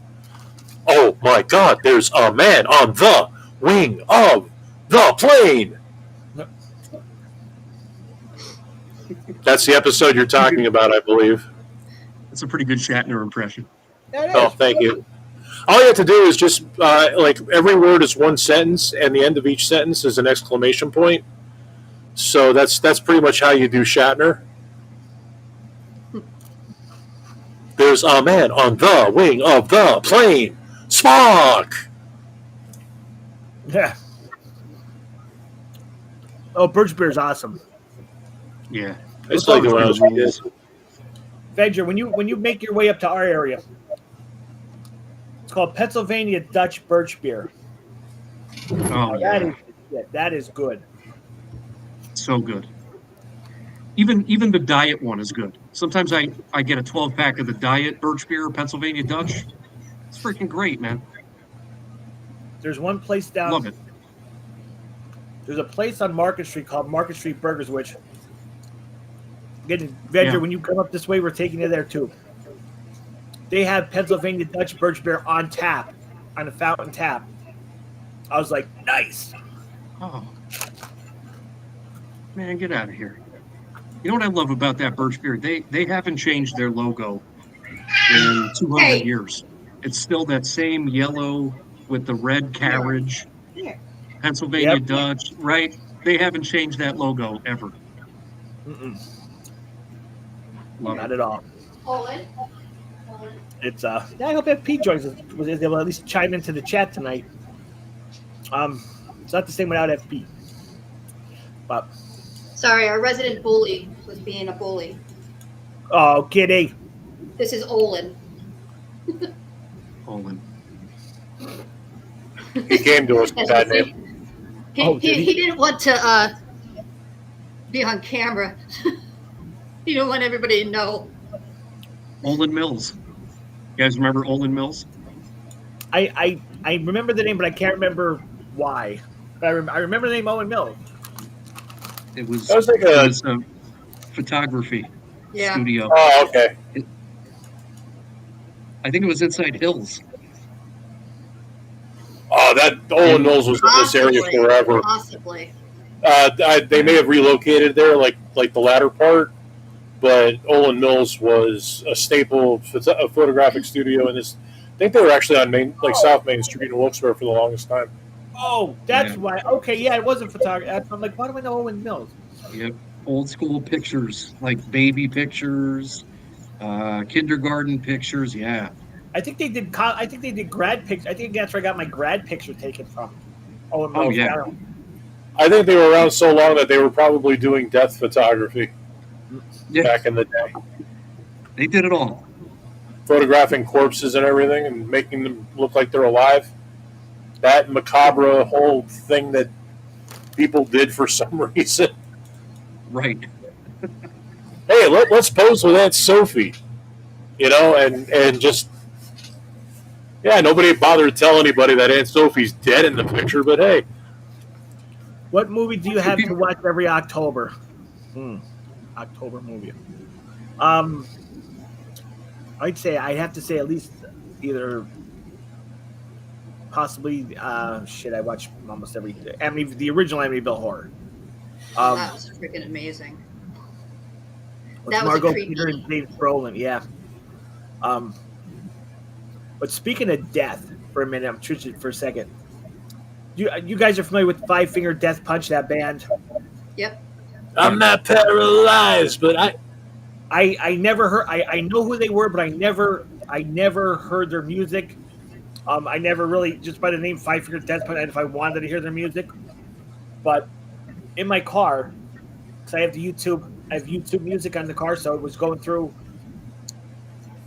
Oh my God, there's a man on the wing of the plane. That's the episode you're talking about, I believe. That's a pretty good Shatner impression. Oh, thank you. All you have to do is just, like, every word is one sentence, and the end of each sentence is an exclamation point. So that's pretty much how you do Shatner. There's a man on the wing of the plane. Spock! Yeah. Oh, birch beer is awesome. Yeah. It's like when I was a kid. Vedger, when you make your way up to our area, it's called Pennsylvania Dutch Birch Beer. Oh, yeah. That is good. So good. Even the diet one is good. Sometimes I get a 12-pack of the diet birch beer, Pennsylvania Dutch. It's freaking great, man. There's one place down. Love it. There's a place on Market Street called Market Street Burgers, which, Vedger, when you come up this way, we're taking you there too. They have Pennsylvania Dutch Birch Beer on tap, on a fountain tap. I was like, nice. Oh. Man, get out of here. You know what I love about that birch beer? They haven't changed their logo in 200 years. It's still that same yellow with the red carriage. Pennsylvania Dutch, right? They haven't changed that logo ever. Not at all. It's I hope FP joins us. They will at least chime into the chat tonight. It's not the same without FP. But sorry, our resident bully was being a bully. Oh, kitty. This is Olin. Olin. He came to us with that name. He didn't want to be on camera. He didn't want everybody to know. Olin Mills. You guys remember Olin Mills? I remember the name, but I can't remember why. But I remember the name Owen Mills. It was like a photography studio. Oh, okay. I think it was inside Hills. Oh, that Olin Mills was in this area forever. Possibly. They may have relocated there, like the latter part, but Olin Mills was a staple a photographic studio in this. I think they were actually on South Main Street in Wilkes-Barre for the longest time. Oh, that's why. Okay, yeah, it was a photography. I'm like, why do I know Owen Mills? Yep, old school pictures, like baby pictures, kindergarten pictures. Yeah. I think they did. I think they did grad pictures. I think that's where I got my grad picture taken from. Owen Mills. Oh yeah. I think they were around so long that they were probably doing death photography back in the day. They did it all. Photographing corpses and everything and making them look like they're alive. That macabre whole thing that people did for some reason. Right. Hey, let's pose with Aunt Sophie, and just, Yeah, nobody bothered to tell anybody that Aunt Sophie's dead in the picture, but hey. What movie do you have to watch every October? October movie. I'd say I have to say at least either possibly I watch almost every the original Amityville Horror. That was freaking amazing. With That was a Margot creepy. Kidder and James Brolin, yeah. But speaking of death, for a minute, I'm switching for a second. You guys are familiar with Five Finger Death Punch, that band? Yep. I'm not paralyzed, but I never heard. I know who they were, but I never heard their music. I never really, just by the name Five Finger Death Punch, if I wanted to hear their music. But in my car, because I have YouTube music on the car, so it was going through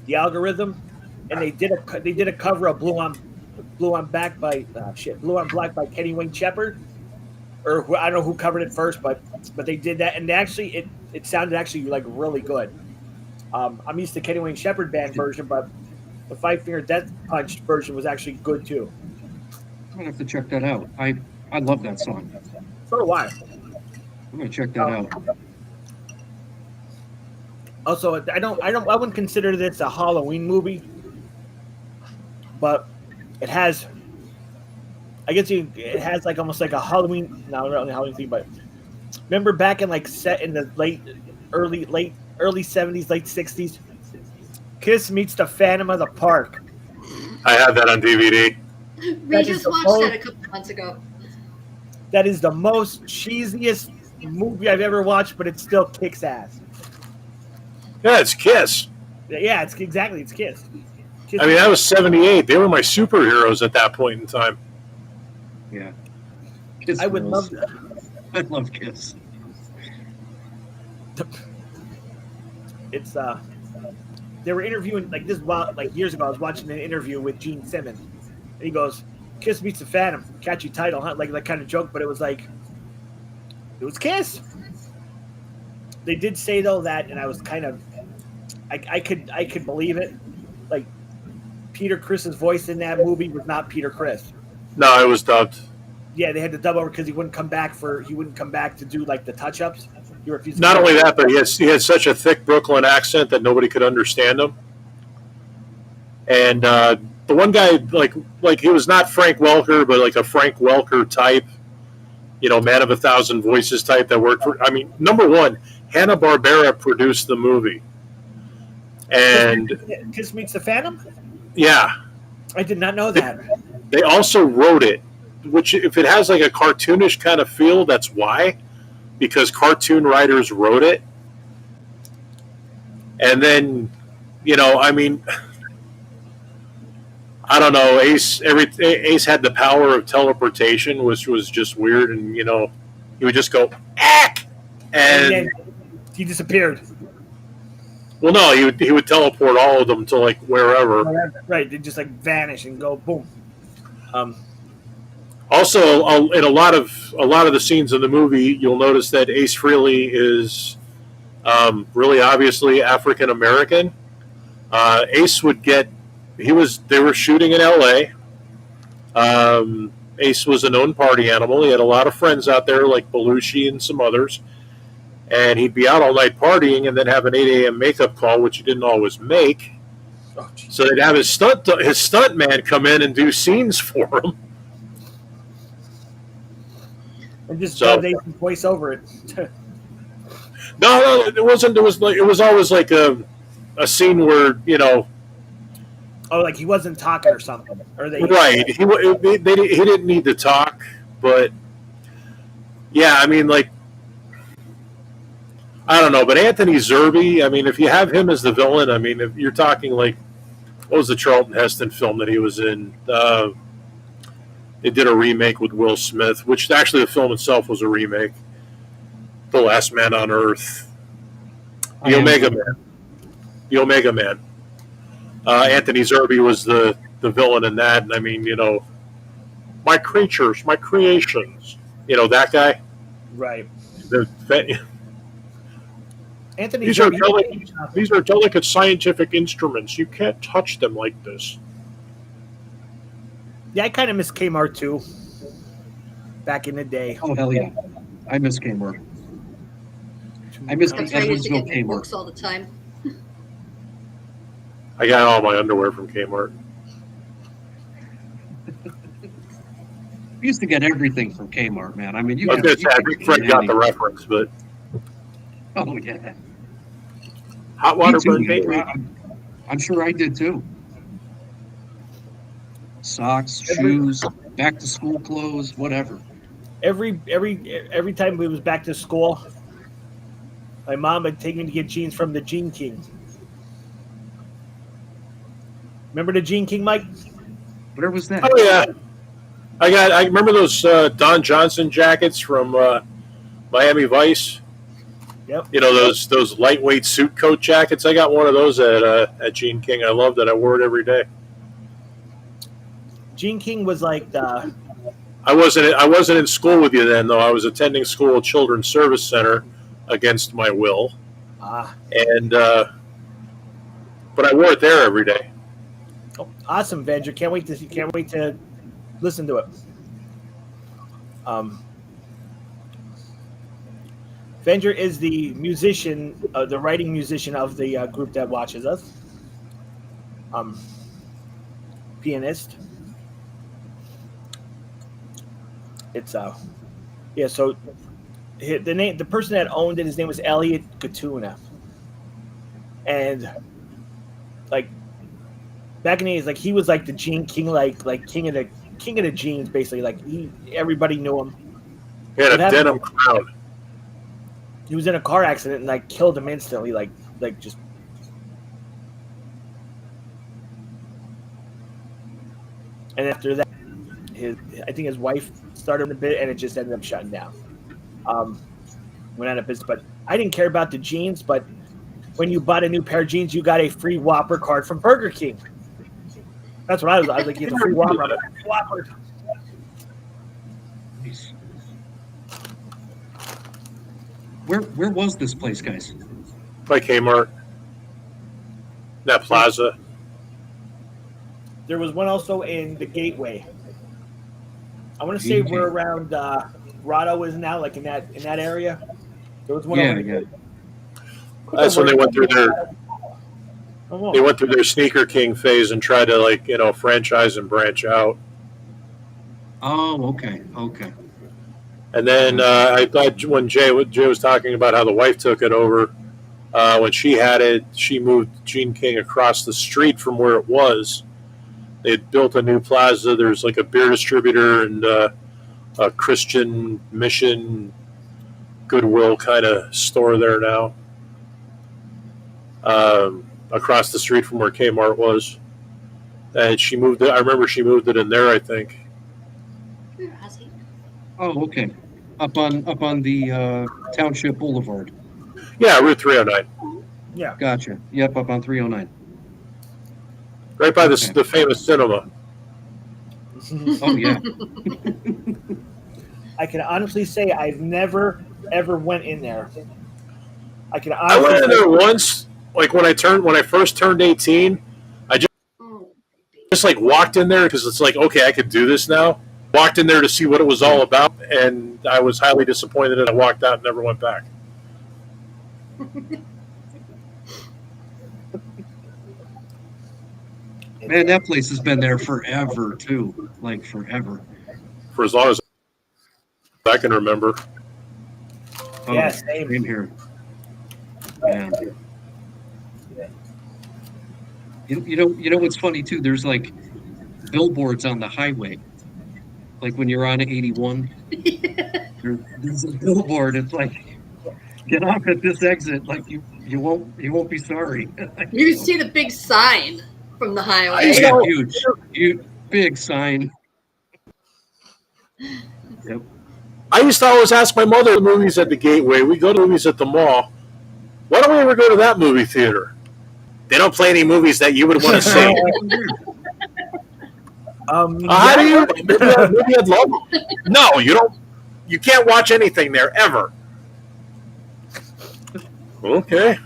the algorithm, and they did a cover of Blue on Black by Kenny Wayne Shepherd, or I don't know who covered it first, but they did that, and actually it sounded actually like really good. I'm used to Kenny Wayne Shepherd band version, but the Five Finger Death Punch version was actually good too. I'm gonna have to check that out. I love that song. So do I. I'm gonna check that out. Also, I wouldn't consider this a Halloween movie, but it has. I guess it has like almost like a Halloween, not really a Halloween theme, but remember back in like set in the early 70s, late 60s, Kiss meets the Phantom of the Park. I have that on DVD. We just watched that a couple months ago. That is the most cheesiest movie I've ever watched, but it still kicks ass. Yeah, it's Kiss. Yeah, it's Kiss. I mean, that was 78. They were my superheroes at that point in time. Yeah. Kiss I would rules. love that. I love Kiss. It's they were interviewing like years ago. I was watching an interview with Gene Simmons, and he goes, "Kiss meets the Phantom, catchy title, huh?" Like that kind of joke, but it was Kiss. They did say though that, and I was kind of, I could believe it. Like Peter Criss's voice in that movie was not Peter Criss. No, it was dubbed. Yeah, they had to dub over because he wouldn't come back to do like the touch ups. He refused. Not only that, but he had such a thick Brooklyn accent that nobody could understand him. And the one guy, like he was not Frank Welker, but like a Frank Welker type, man of a thousand voices type that worked for. I mean, number one, Hanna-Barbera produced the movie, and Kiss Meets the Phantom. Yeah, I did not know that. They also wrote it, which if it has like a cartoonish kind of feel, that's why. Because cartoon writers wrote it. And then, I mean, I don't know. Ace had the power of teleportation, which was just weird. And, he would just go, ack! And then he disappeared. Well, no, he would teleport all of them to like wherever. Right, they just like vanish and go boom. Also, in a lot of the scenes in the movie, you'll notice that Ace Frehley is really obviously African American. Ace would get. They were shooting in L.A. Ace was a known party animal. He had a lot of friends out there, like Belushi and some others. And he'd be out all night partying and then have an 8 a.m. makeup call, which he didn't always make. Oh, so they'd have his stunt man come in and do scenes for him. And just they voice over it. No, it wasn't. It was always like a scene where Oh, like he wasn't talking or something, or they right. He didn't need to talk, but yeah, I mean, like I don't know, but Anthony Zerbe. I mean, if you have him as the villain, I mean, if you're talking like what was the Charlton Heston film that he was in? They did a remake with Will Smith, which actually the film itself was a remake. The Last Man on Earth, The Omega Man. Anthony Zerbe was the villain in that, and I mean, my creatures, my creations, that guy. Right. Anthony these are delicate scientific instruments. You can't touch them like this. Yeah, I kind of miss Kmart too. Back in the day. Oh hell yeah, I miss Kmart. I miss the That's where I used to Edwardsville get my Kmart. books all the time. I got all my underwear from Kmart. We used to get everything from Kmart, man. I mean, I was going to say, I could think Fred get got the anything. reference, but Oh yeah, hot me water too. burn baby. I'm sure I did too. Socks, Every shoes, back to school clothes, whatever. every time we was back to school, my mom would take me to get jeans from the Jean King. Remember the Jean King, Mike? Where was Oh that? yeah, I remember those Don Johnson jackets from Miami Vice. Yep. You know those lightweight suit coat jackets. I got one of those at Gene King. I loved it. I wore it every day. Jean King was like the I wasn't in school with you then though. I was attending school at Children's Service Center against my will, and but I wore it there every day. awesome, Venger. Can't wait to listen to it. Venger is the musician, the writing musician of the group that watches us. Pianist. It's yeah. So the person that owned it, his name was Elliot Katuna, and like back in the days, like he was like the Gene King, like king of the jeans, basically. Like everybody knew him. He had What a happened? denim crown. He was in a car accident and like killed him instantly, like just. And after that, I think his wife started a bit, and it just ended up shutting down. Went out of business, but I didn't care about the jeans. But when you bought a new pair of jeans, you got a free Whopper card from Burger King. That's what I was. I was like, "It's a free Whopper." I'm like, "Free Whopper." Nice. Where was this place, guys? By Kmart. That plaza. There was one also in the Gateway. I want to say we're around Grotto is now, like in that area. There was one. Yeah, over yeah. That's when they went through their Oh, they went through their sneaker king phase and tried to franchise and branch out. Oh, okay, okay. And then I thought when Jay was talking about how the wife took it over, when she had it, she moved Gene King across the street from where it was. They had built a new plaza. There's like a beer distributor and a Christian mission Goodwill kind of store there now. Across the street from where Kmart was. And she moved it. I remember she moved it in there, I think. Where has he? Oh, okay. Up on the Township Boulevard. Yeah, Route 309. yeah. Gotcha. Yep, up on 309. Right by Okay. the famous cinema. Oh yeah. I can honestly say I've never ever went in there. I can I honestly went in say there once, like when I first turned 18. I Oh, just like walked in there because it's like, okay, I could do this now. Walked in there to see what it was all about, and I was highly disappointed, and I walked out and never went back. Man, that place has been there forever too. Like forever. For as long as I can remember. Oh, Yeah, same. Same here. Man. You know what's funny too? There's like billboards on the highway. Like when you're on 81, there's a billboard. It's like, get off at this exit. Like you won't be sorry. You can see the big sign from the highway. Yeah. Huge, big sign. Yep. I used to always ask my mother the movies at the Gateway. We go to movies at the mall. Why don't we ever go to that movie theater? They don't play any movies that you would want to see. How do you? Maybe I'd love them. No, you don't. You can't watch anything there ever. Okay.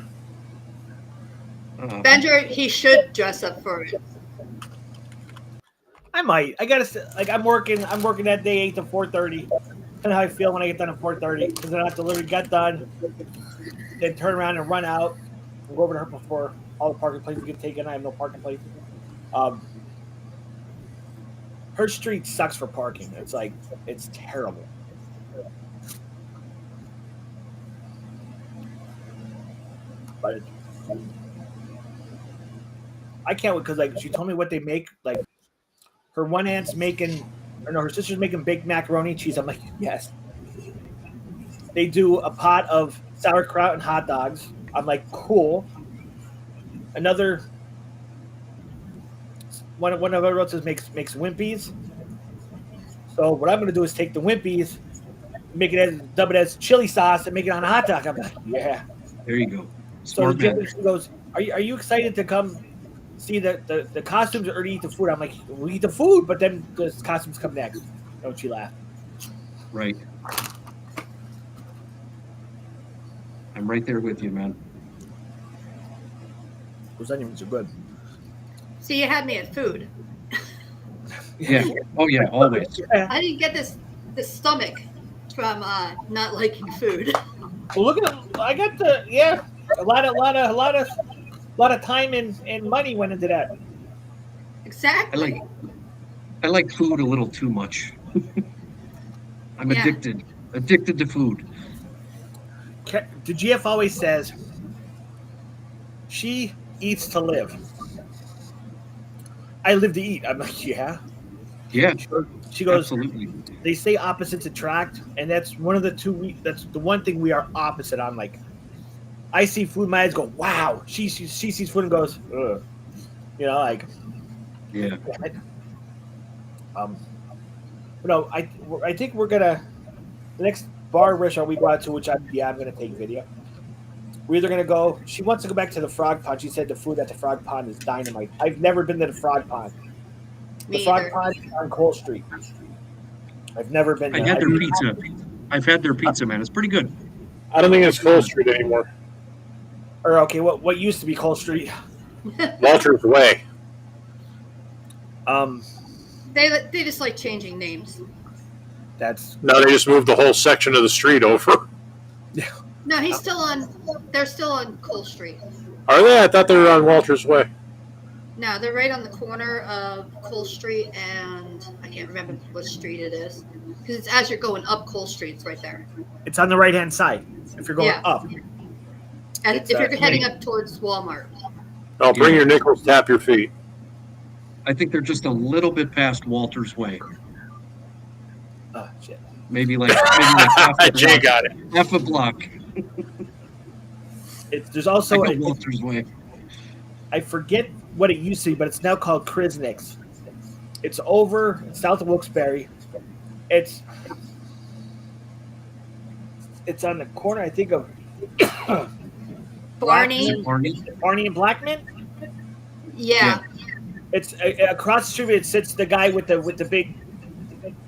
Benjer, he should dress up for it. I might. I gotta like I'm working. I'm working that day 8 to 4:30. Kind of how I feel when I get done at 4:30 because then I have to literally get done, then turn around and run out and go over to her before all the parking places get taken. I have no parking places. Um, her street sucks for parking. It's like it's terrible. But I can't wait because like she told me what they make. Like her one aunt's making, or no, her sister's making baked macaroni and cheese. I'm like, yes. They do a pot of sauerkraut and hot dogs. I'm like, cool. Another one of our relatives makes Wimpies. So what I'm gonna do is take the Wimpies, make it as dub it as chili sauce, and make it on a hot dog. I'm like, yeah. There you go. So Smart the man. she goes, are you excited to come see the costumes or to eat the food? I'm like, we'll eat the food, but then the costumes come next. Don't you laugh? Right. I'm right there with you, man. Those onions are good. See, you had me at food. Yeah. Oh yeah, always. I didn't get this stomach from not liking food. Well, look at I got the a lot of time and money went into that. Exactly. I like food a little too much. I'm Yeah. addicted to food. The GF always says she eats to live. I live to eat. I'm like, yeah. Yeah, She goes, absolutely. they say opposites attract, and that's one of the that's the one thing we are opposite on. Like, I see food, my eyes go, wow. She sees food and goes, ugh. You know, like, Yeah. um, no, I think we're gonna the next bar restaurant we go out to, which I'm gonna take video. We're either gonna go. She wants to go back to the Frog Pond. She said the food at the Frog Pond is dynamite. I've never been to the Frog Pond. The Me Frog either. Pond is on Cole Street. I've never been I there. had their pizza. I've had their pizza, man. It's pretty good. I don't think it's Cole Street anymore. Or okay, what used to be Cole Street? Walter's Way. They just like changing names. That's Now they just moved the whole section of the street over. No, he's still on. They're still on Cole Street. Are they? I thought they were on Walter's Way. No, they're right on the corner of Cole Street and I can't remember what street it is because it's as you're going up Cole Street. It's right there. it's on the right hand side. If you're going Yeah. up, And It's, if you're heading right. up towards Walmart. Oh, bring Yeah. your nickels, tap your feet. I think they're just a little bit past Walter's Way. oh shit. Maybe like half a Jay block. got it. Half a block. There's I also go Walter's Way. I forget what it used to be, but it's now called Krisnick's. It's over south of Wilkes-Barre. It's on the corner, I think, of Barney. Barney and Blackman. Yeah. It's across the street. It sits the guy with the big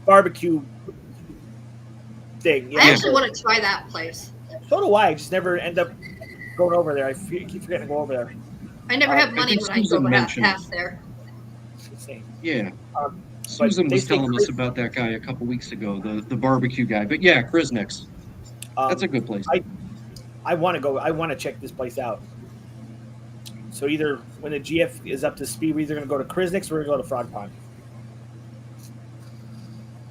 barbecue thing. You I know? actually want to try that place. So do I. I just never end up going over there. I keep forgetting to go over there. I never have money think when I Susan go mentioned- past there. It's insane. Yeah. Um, Susan they was say telling us Chris- about that guy a couple weeks ago, the barbecue guy. But yeah, Krisnick's. That's a good place. I want to go. I want to check this place out. So either when the GF is up to speed, we're either going to go to Krisnick's or we're going to go to Frog Pond.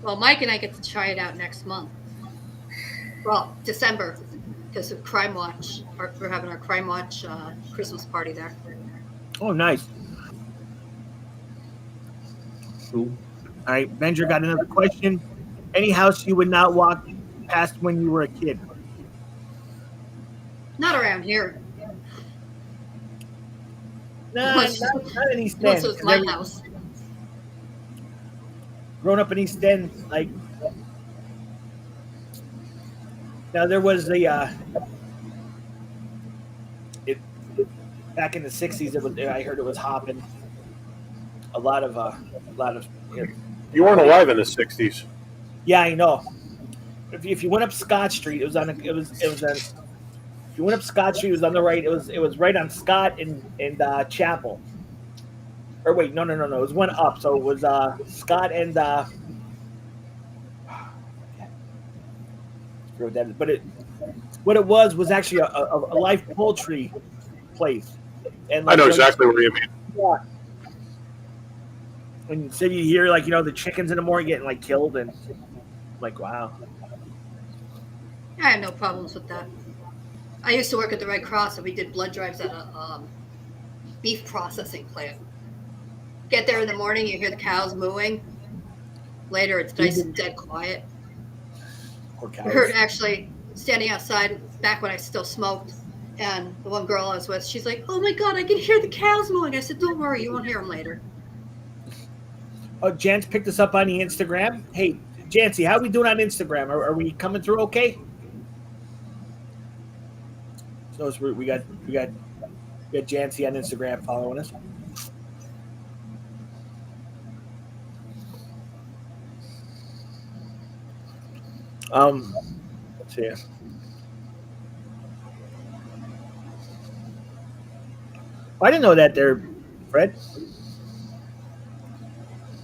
Well, Mike and I get to try it out next month. Well, December, because of Crime Watch. We're having our Crime Watch Christmas party there. Oh, nice. Cool. All right, Benjer got another question. Any house you would not walk past when you were a kid? Not around here. No, Unless- not in East Unless End. it was my house. Growing up in East End, like now there was the it back in the '60s. I heard it was hopping. A lot of You weren't alive in the 60s. yeah, I know. If you went up Scott Street, it was on. It was on. If you went up Scott Street, it was on the right. It was right on Scott and Chapel. Or wait, no, no, no, no. It was one up. So it was Scott and forget what that is. But what it was actually a live poultry place, and I like know you know, exactly what you mean. yeah. And so you hear like the chickens in the morning getting like killed, and like wow. I have no problems with that. I used to work at the Red Cross, and we did blood drives at a beef processing plant. Get there in the morning, you hear the cows mooing. Later, it's nice and dead quiet. Poor We heard cows. actually standing outside back when I still smoked, and the one girl I was with, she's like, "Oh my god, I can hear the cows mooing." I said, "Don't worry, you won't hear them later." Oh, Jance picked us up on the Instagram. Hey, Jancy, how we doing on Instagram? Are we coming through okay? So we got Jancy on Instagram following us. Let's see. I didn't know that there, Fred.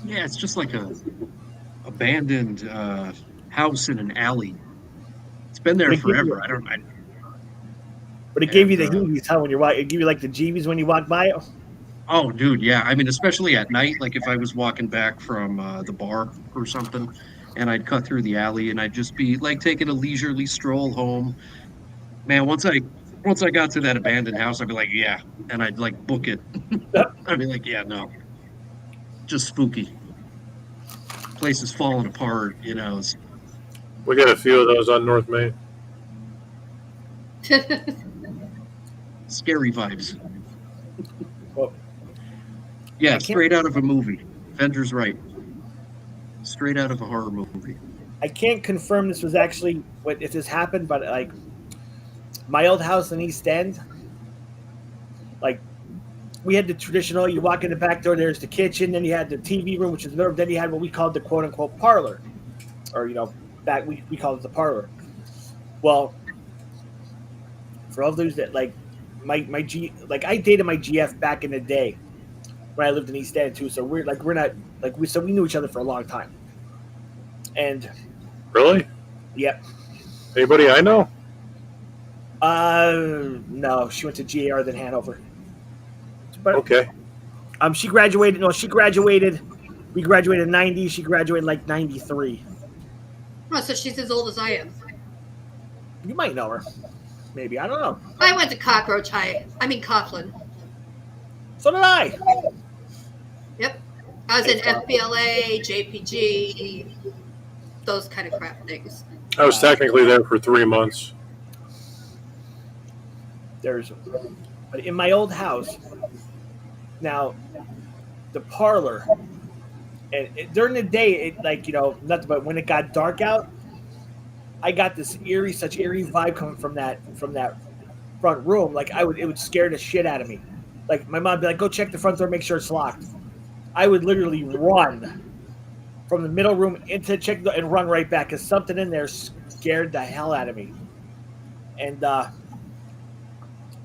Yeah, it's just like a abandoned house in an alley. It's been But there it gave you, forever. I don't. I, but it gave you and the heebies, huh? When you walk, it gave you like the jeebies when you walk by it. oh, dude, yeah. I mean, especially at night, like if I was walking back from the bar or something, and I'd cut through the alley, and I'd just be like taking a leisurely stroll home. Man, once I got to that abandoned house, I'd be like, yeah, and I'd like book it. I'd be like, yeah, no, just spooky. Place is falling apart. We got a few of those on North Main. Scary vibes. Well, Yeah, I can't. straight out of a movie. Venger's right. Straight out of a horror movie. I can't confirm this was actually what if this happened, but like my old house in East End, like we had the traditional. You walk in the back door, there's the kitchen, then you had the TV room, which is the then you had what we called the quote unquote parlor, or back we called it the parlor. Well, for all those that like my G like I dated my GF back in the day when I lived in East End too. So we're not like we knew each other for a long time. And Really? yep. Anybody I know? No, she went to GAR then Hanover. But Okay. she graduated. No, she graduated. We graduated in '90. She graduated like '93. Oh, so she's as old as I am. You might know her. Maybe I don't know. I went to Cockroach High. I mean Coughlin. So did I. Yep. I was in FBLA, JPG, those kind of crap things. I was technically there for 3 months. But in my old house, now the parlor, and during the day, it like nothing. But when it got dark out, I got this such eerie vibe coming from that front room. Like it would scare the shit out of me. Like my mom would be like, "Go check the front door, make sure it's locked." I would literally run from the middle room into check and run right back because something in there scared the hell out of me. And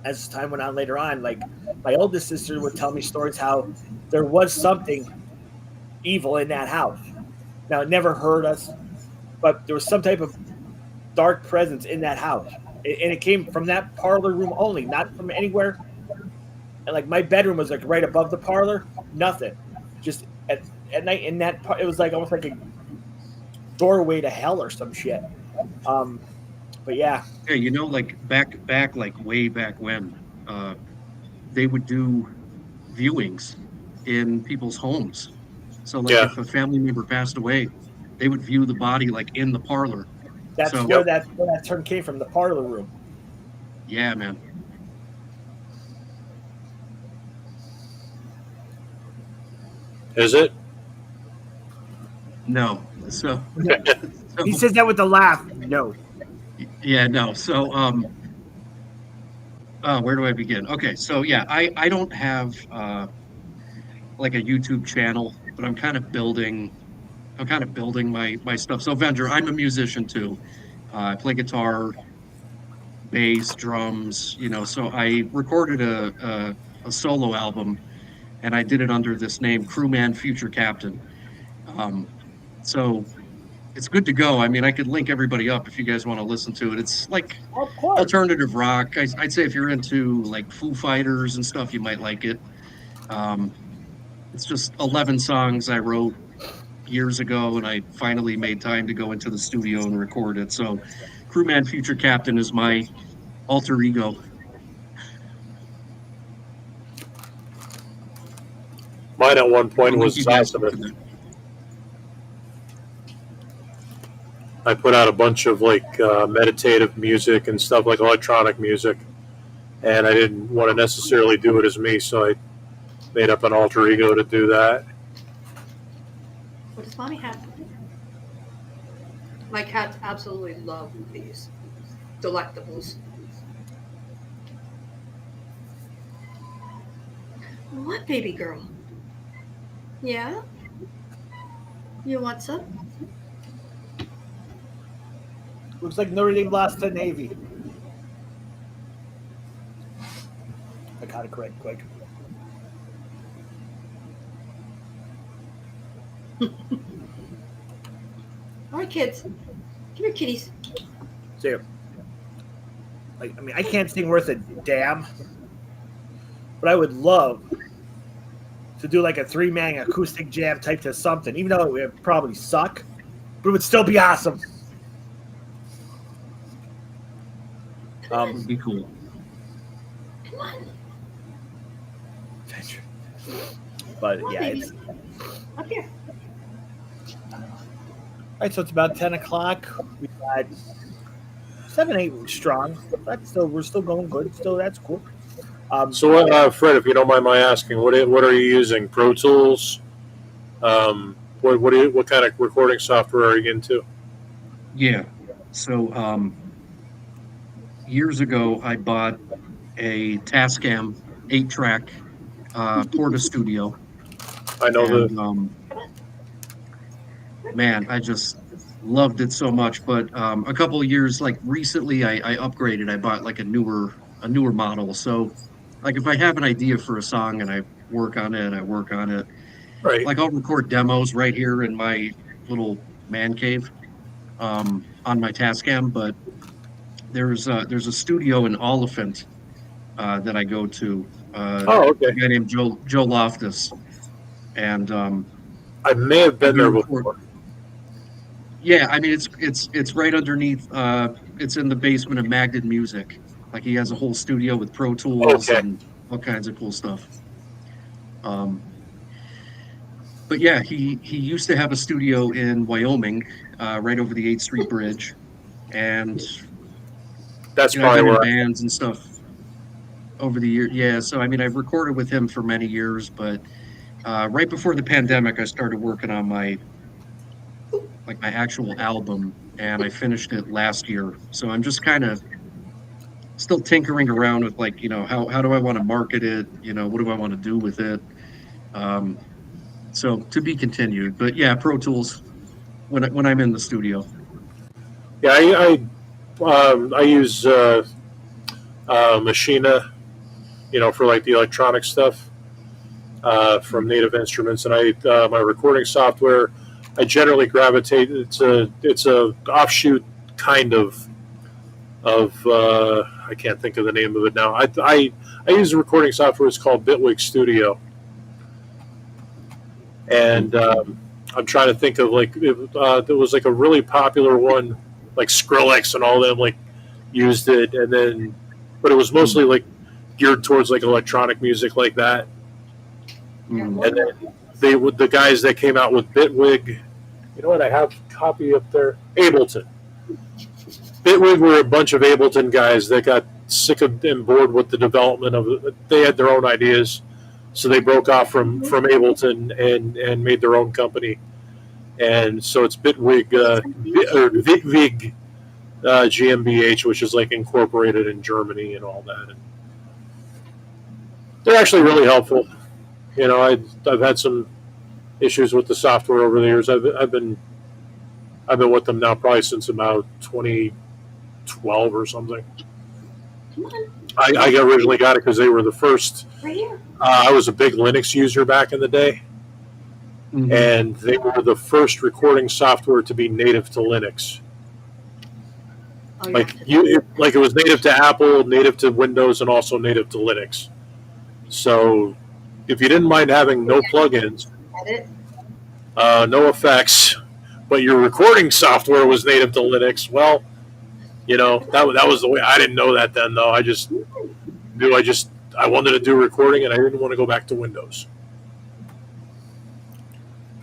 as time went on later on, like my oldest sister would tell me stories how there was something evil in that house. Now it never hurt us, but there was some type of dark presence in that house, and it came from that parlor room only, not from anywhere. And like my bedroom was like right above the parlor, nothing, just at night in that it was like almost like a doorway to hell or some shit. But yeah, Yeah, like back, like way back when, they would do viewings in people's homes. So, like, Yeah. if a family member passed away, they would view the body like in the parlor. that's So, where that term came from, the parlor room. yeah, man. Is it? No. So, He says that with a laugh. No. yeah, no. So, where do I begin? Okay, so yeah, I don't have like a YouTube channel, but I'm kind of building my stuff. So Venger, I'm a musician too. I play guitar, bass, drums, so I recorded a solo album, and I did it under this name, Crewman Future Captain. So it's good to go. I mean, I could link everybody up if you guys want to listen to it. It's like Of course. alternative rock. I'd say if you're into like Foo Fighters and stuff, you might like it. Um, it's just 11 songs I wrote years ago, and I finally made time to go into the studio and record it. So, Crewman Future Captain is my alter ego. Mine at one point I'll link was you guys up Zosima. to that. I put out a bunch of like meditative music and stuff, like electronic music, and I didn't want to necessarily do it as me, so I made up an alter ego to do that. What does mommy have? My cats absolutely love these delectables. What, baby girl? Yeah? You want some? Looks like Notre Dame lost to Navy. I got it correct quick. All right, kids. Come here, kitties. So, like, I mean, I can't sing worth a damn, but I would love to do like a 3-man acoustic jam type to something, even though it would probably suck, but it would still be awesome. Would be cool. Come on. But Come on, yeah, baby. it's Up here. all right. So it's about 10 o'clock. We got 7, 8 strong. That's still, we're still going good. Still, that's cool. So, Fred, if you don't mind my asking, what are you using? Pro Tools? What kind of recording software are you into? Yeah. So, years ago, I bought a Tascam 8-track Porta Studio. I know And, man, I just loved it so much. But a couple of years, like recently, I upgraded. I bought like a newer model. So, like if I have an idea for a song and I work on it. right. Like I'll record demos right here in my little man cave on my Tascam. But there's a studio in Oliphant that I go to. Okay. A guy named Joe Loftus, and I may have been we there record. before. Yeah, I mean it's right underneath. It's in the basement of Magnet Music. Like he has a whole studio with Pro Tools Okay. and all kinds of cool stuff. But yeah, he used to have a studio in Wyoming, right over the 8th Street Bridge, and That's I've probably been in where. bands and stuff over the years. Yeah, so I mean I've recorded with him for many years, but right before the pandemic, I started working on my actual album, and I finished it last year. So I'm just kind of still tinkering around with like, how do I want to market it? What do I want to do with it? So to be continued. But yeah, Pro Tools when I'm in the studio. Yeah, I use Machina, for like the electronic stuff from Native Instruments, and my recording software. I generally gravitate. It's a offshoot kind of I can't think of the name of it now. I use a recording software. It's called Bitwig Studio, and I'm trying to think of like there was like a really popular one, like Skrillex and all them like used it, and then but it was mostly like geared towards like electronic music like that. Mm. And then the guys that came out with Bitwig, you know what? I have a copy up there. Ableton. Bitwig were a bunch of Ableton guys that got sick of and bored with the development of it. They had their own ideas, so they broke off from Ableton and made their own company. And so it's Bitwig or Bitwig GmbH, which is like incorporated in Germany and all that. And they're actually really helpful. I've had some issues with the software over the years. I've been with them now probably since about 2012 or something. Come on. I originally got it because they were the first. Right here. I was a big Linux user back in the day, Mhm. and they were the first recording software to be native to Linux. Oh, Like it was native to Apple, native to Windows, and also native to Linux. So if you didn't mind having no plugins, Edit. no effects, but your recording software was native to Linux, well, that was the way. I didn't know that then, though. I just knew I wanted to do recording, and I didn't want to go back to Windows.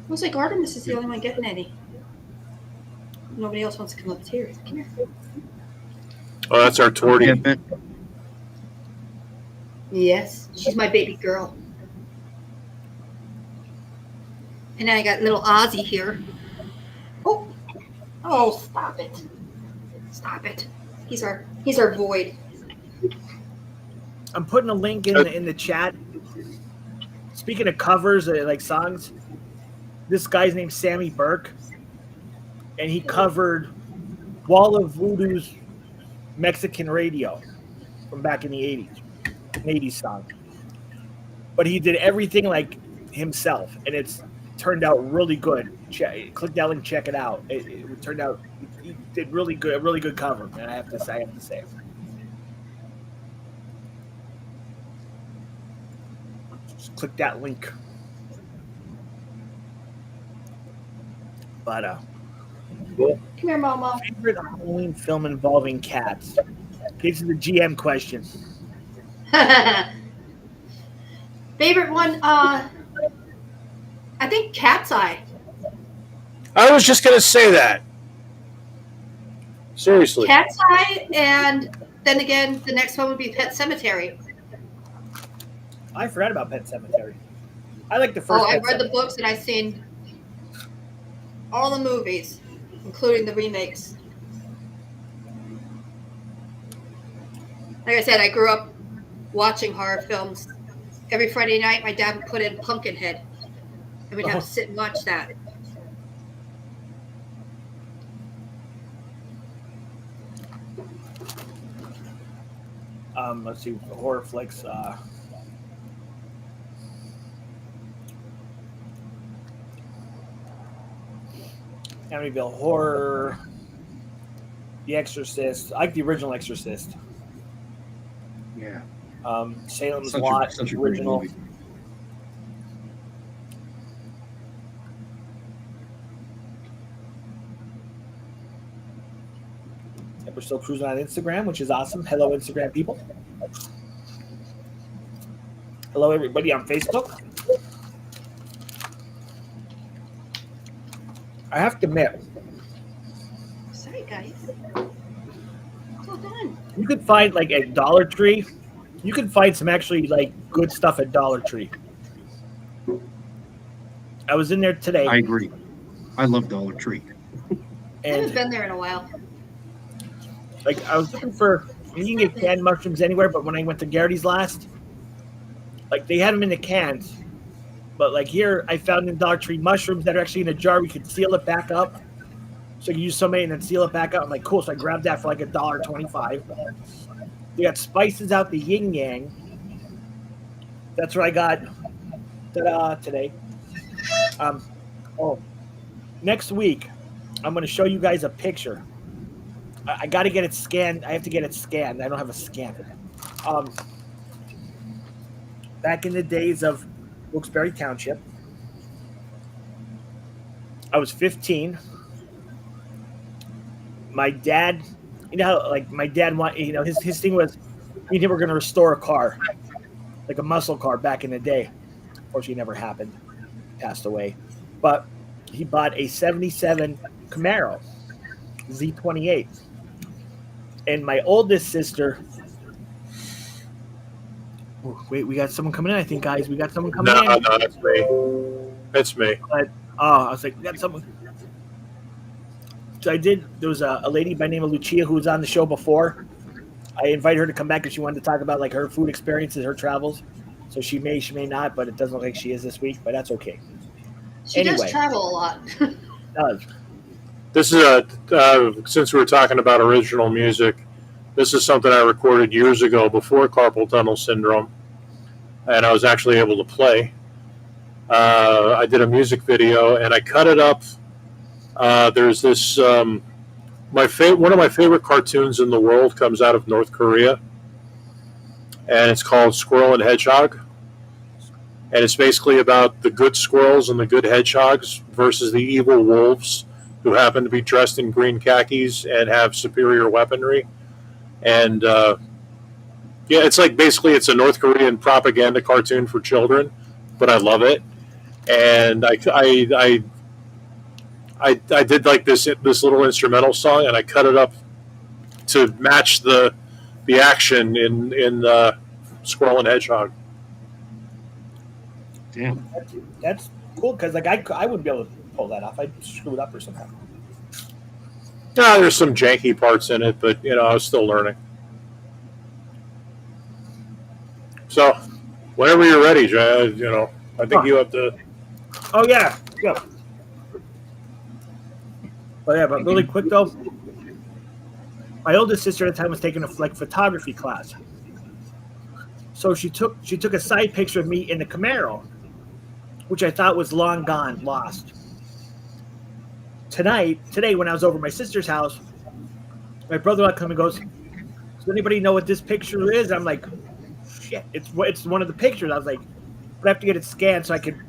Looks like Artemis is the only one getting any. Nobody else wants to come up here. Come here. Oh, that's our Yeah, Torty. but Yes, she's my baby girl. And then I got little Ozzy here. Oh, stop it. Stop it. He's our void. I'm putting a link in the chat. Speaking of covers, like songs, this guy's named Sammy Burke, and he covered Wall of Voodoo's Mexican Radio from back in the 80s, an 80s song. But he did everything like himself, and it's turned out really good. Click that link, check it out. It turned out he did a really good cover, man. I have to say. Just click that link. But Come here, Momo. favorite Halloween film involving cats. This is the GM question. Favorite one? I think Cat's Eye. I was just going to say that. Seriously. Cat's Eye, and then again, the next one would be Pet Cemetery. I forgot about Pet Cemetery. I like the first. Oh, I Pet read the Sematary. books and I've seen all the movies, including the remakes. Like I said, I grew up watching horror films. Every Friday night, my dad would put in Pumpkinhead, and we'd have to sit and watch that. Let's see, horror flicks. Amityville Horror, The Exorcist. I like the original Exorcist. yeah, Salem's Lot, such the a great original. movie. And we're still cruising on Instagram, which is awesome. Hello, Instagram people. Hello, everybody on Facebook. I have to admit, Sorry, guys. Well done. you could find like at Dollar Tree, you could find some actually like good stuff at Dollar Tree. I was in there today, I agree. I love Dollar Tree. I haven't and been there in a while. like I was looking for. You can get canned mushrooms anywhere, but when I went to Garrity's last, like they had them in the cans. But like here, I found in Dollar Tree mushrooms that are actually in a jar. We could seal it back up, so you use somebody and then seal it back up. I'm like, cool. So I grabbed that for like $1.25. They got spices out the yin yang. That's what I got. Ta-da! Today. Next week, I'm going to show you guys a picture. I got to get it scanned. I have to get it scanned. I don't have a scanner. Back in the days of Wilkes-Barre Township, I was 15. My dad, you know how like my dad his thing was me and him were going to restore a car, like a muscle car back in the day. Unfortunately, it never happened. Passed away. But he bought a 77 Camaro Z28. And my oldest sister. Oh, wait, we got someone coming in, I think, guys. We got someone coming in. No, that's me. That's me. But I was like, we got someone. So there was a lady by the name of Lucia who was on the show before. I invited her to come back because she wanted to talk about like her food experiences, her travels. So she may not, but it doesn't look like she is this week, but that's okay. She does Anyway. travel a lot. Does. This is since we were talking about original music, This is something I recorded years ago before carpal tunnel syndrome, and I was actually able to play. I did a music video, and I cut it up. There's this one of my favorite cartoons in the world comes out of North Korea, and it's called Squirrel and Hedgehog. And it's basically about the good squirrels and the good hedgehogs versus the evil wolves who happen to be dressed in green khakis and have superior weaponry. And yeah, it's like basically it's a North Korean propaganda cartoon for children, but I love it. And I did like this little instrumental song, and I cut it up to match the action in Squirrel and Hedgehog. Damn. That's cool because like I wouldn't be able to pull that off. I'd screw it up or something. No, there's some janky parts in it, but I was still learning. So, whenever you're ready, I think you have to. Oh yeah. But really quick though, my oldest sister at the time was taking a photography class. So she took a side picture of me in the Camaro, which I thought was long gone, lost. Today when I was over at my sister's house, my brother-in-law comes and goes, "Does anybody know what this picture is?" I'm like, "Shit, it's one of the pictures." I was like, "But I have to get it scanned so I can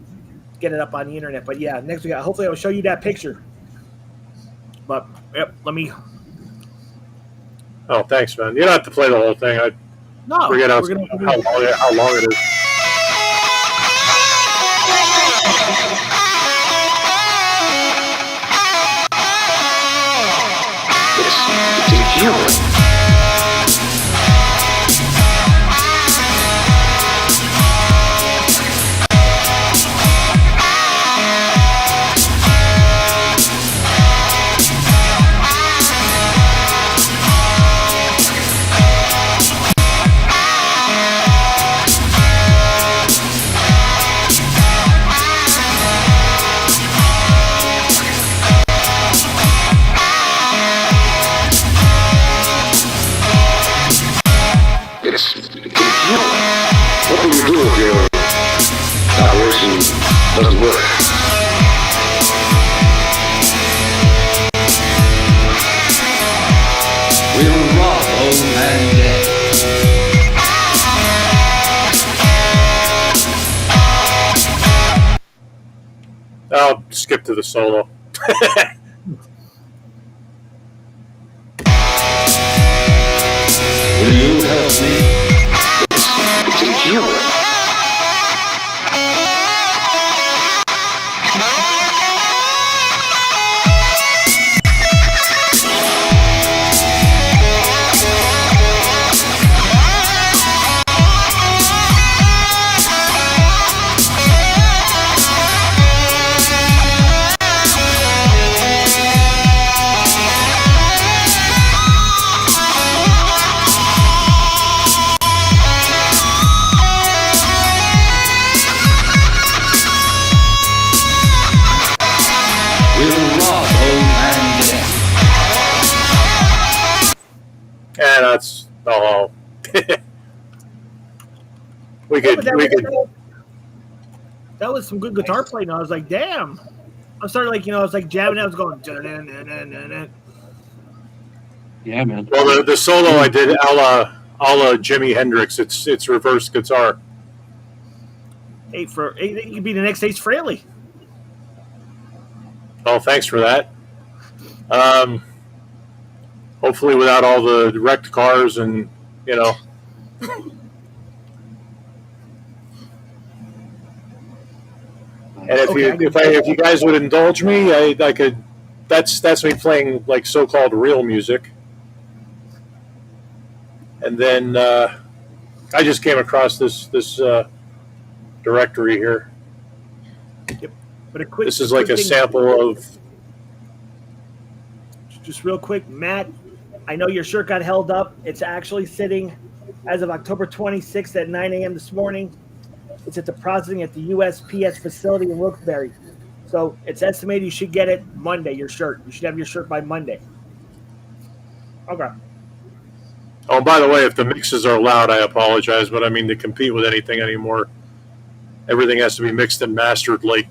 get it up on the internet." But yeah, next week hopefully I'll show you that picture. But yep, let me. Oh, thanks, man. You don't have to play the whole thing. I forget how long it is. What do you do if your operation doesn't work? We'll rob old man dead. I'll skip to the solo. Will you help me? It's you. And that's we could. That was some good guitar playing. I was like, damn. I started I was like jamming. I was going. Yeah, man. Well, the solo I did a la Jimi Hendrix. It's reverse guitar. Hey, you could be the next Ace Frehley. Oh, thanks for that. Hopefully, without all the wrecked cars and And if you guys would indulge me, I could. That's me playing like so-called real music. And then I just came across this directory here. Yep. But this is like a sample of. Just real quick, Matt. I know your shirt got held up. It's actually sitting as of October 26th at 9 a.m. this morning. It's at the processing at the USPS facility in Wilkes-Barre. So it's estimated you should get it Monday, your shirt. You should have your shirt by Monday. Okay. Oh, by the way, if the mixes are loud, I apologize, but I mean to compete with anything anymore, everything has to be mixed and mastered like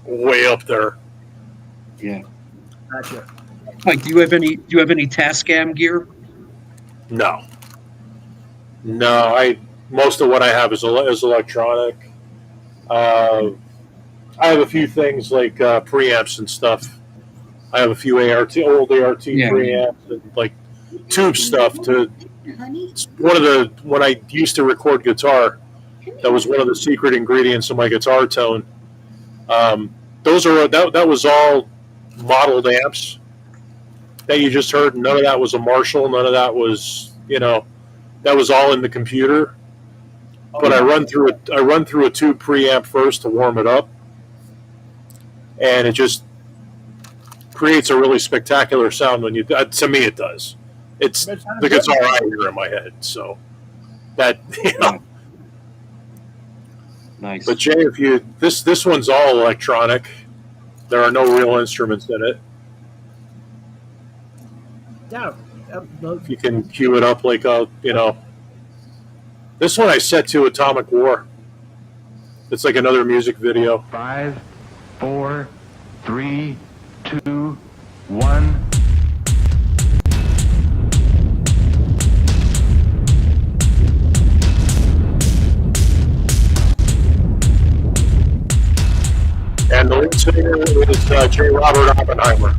way up there. Yeah. Gotcha. Mike, do you have any Tascam gear? No, no. I most of what I have is electronic. Uh, I have a few things like preamps and stuff. I have a few old ART Yeah. preamps and like tube stuff. To Honey, one of the when I used to record guitar, that was one of the secret ingredients of my guitar tone. Um, that was all modeled amps that you just heard. None of that was a Marshall. None of that was that was all in the computer. But I run through a tube preamp first to warm it up, and it just creates a really spectacular sound when you. To me, it does. It's the guitar I hear in my head. So that Nice. But Jay, if you this one's all electronic. There are no real instruments in it. Yeah. You can cue it up like This one I set to Atomic War. It's like another music video. 5, 4, 3, 2, 1. And the lead singer is J. Robert Oppenheimer.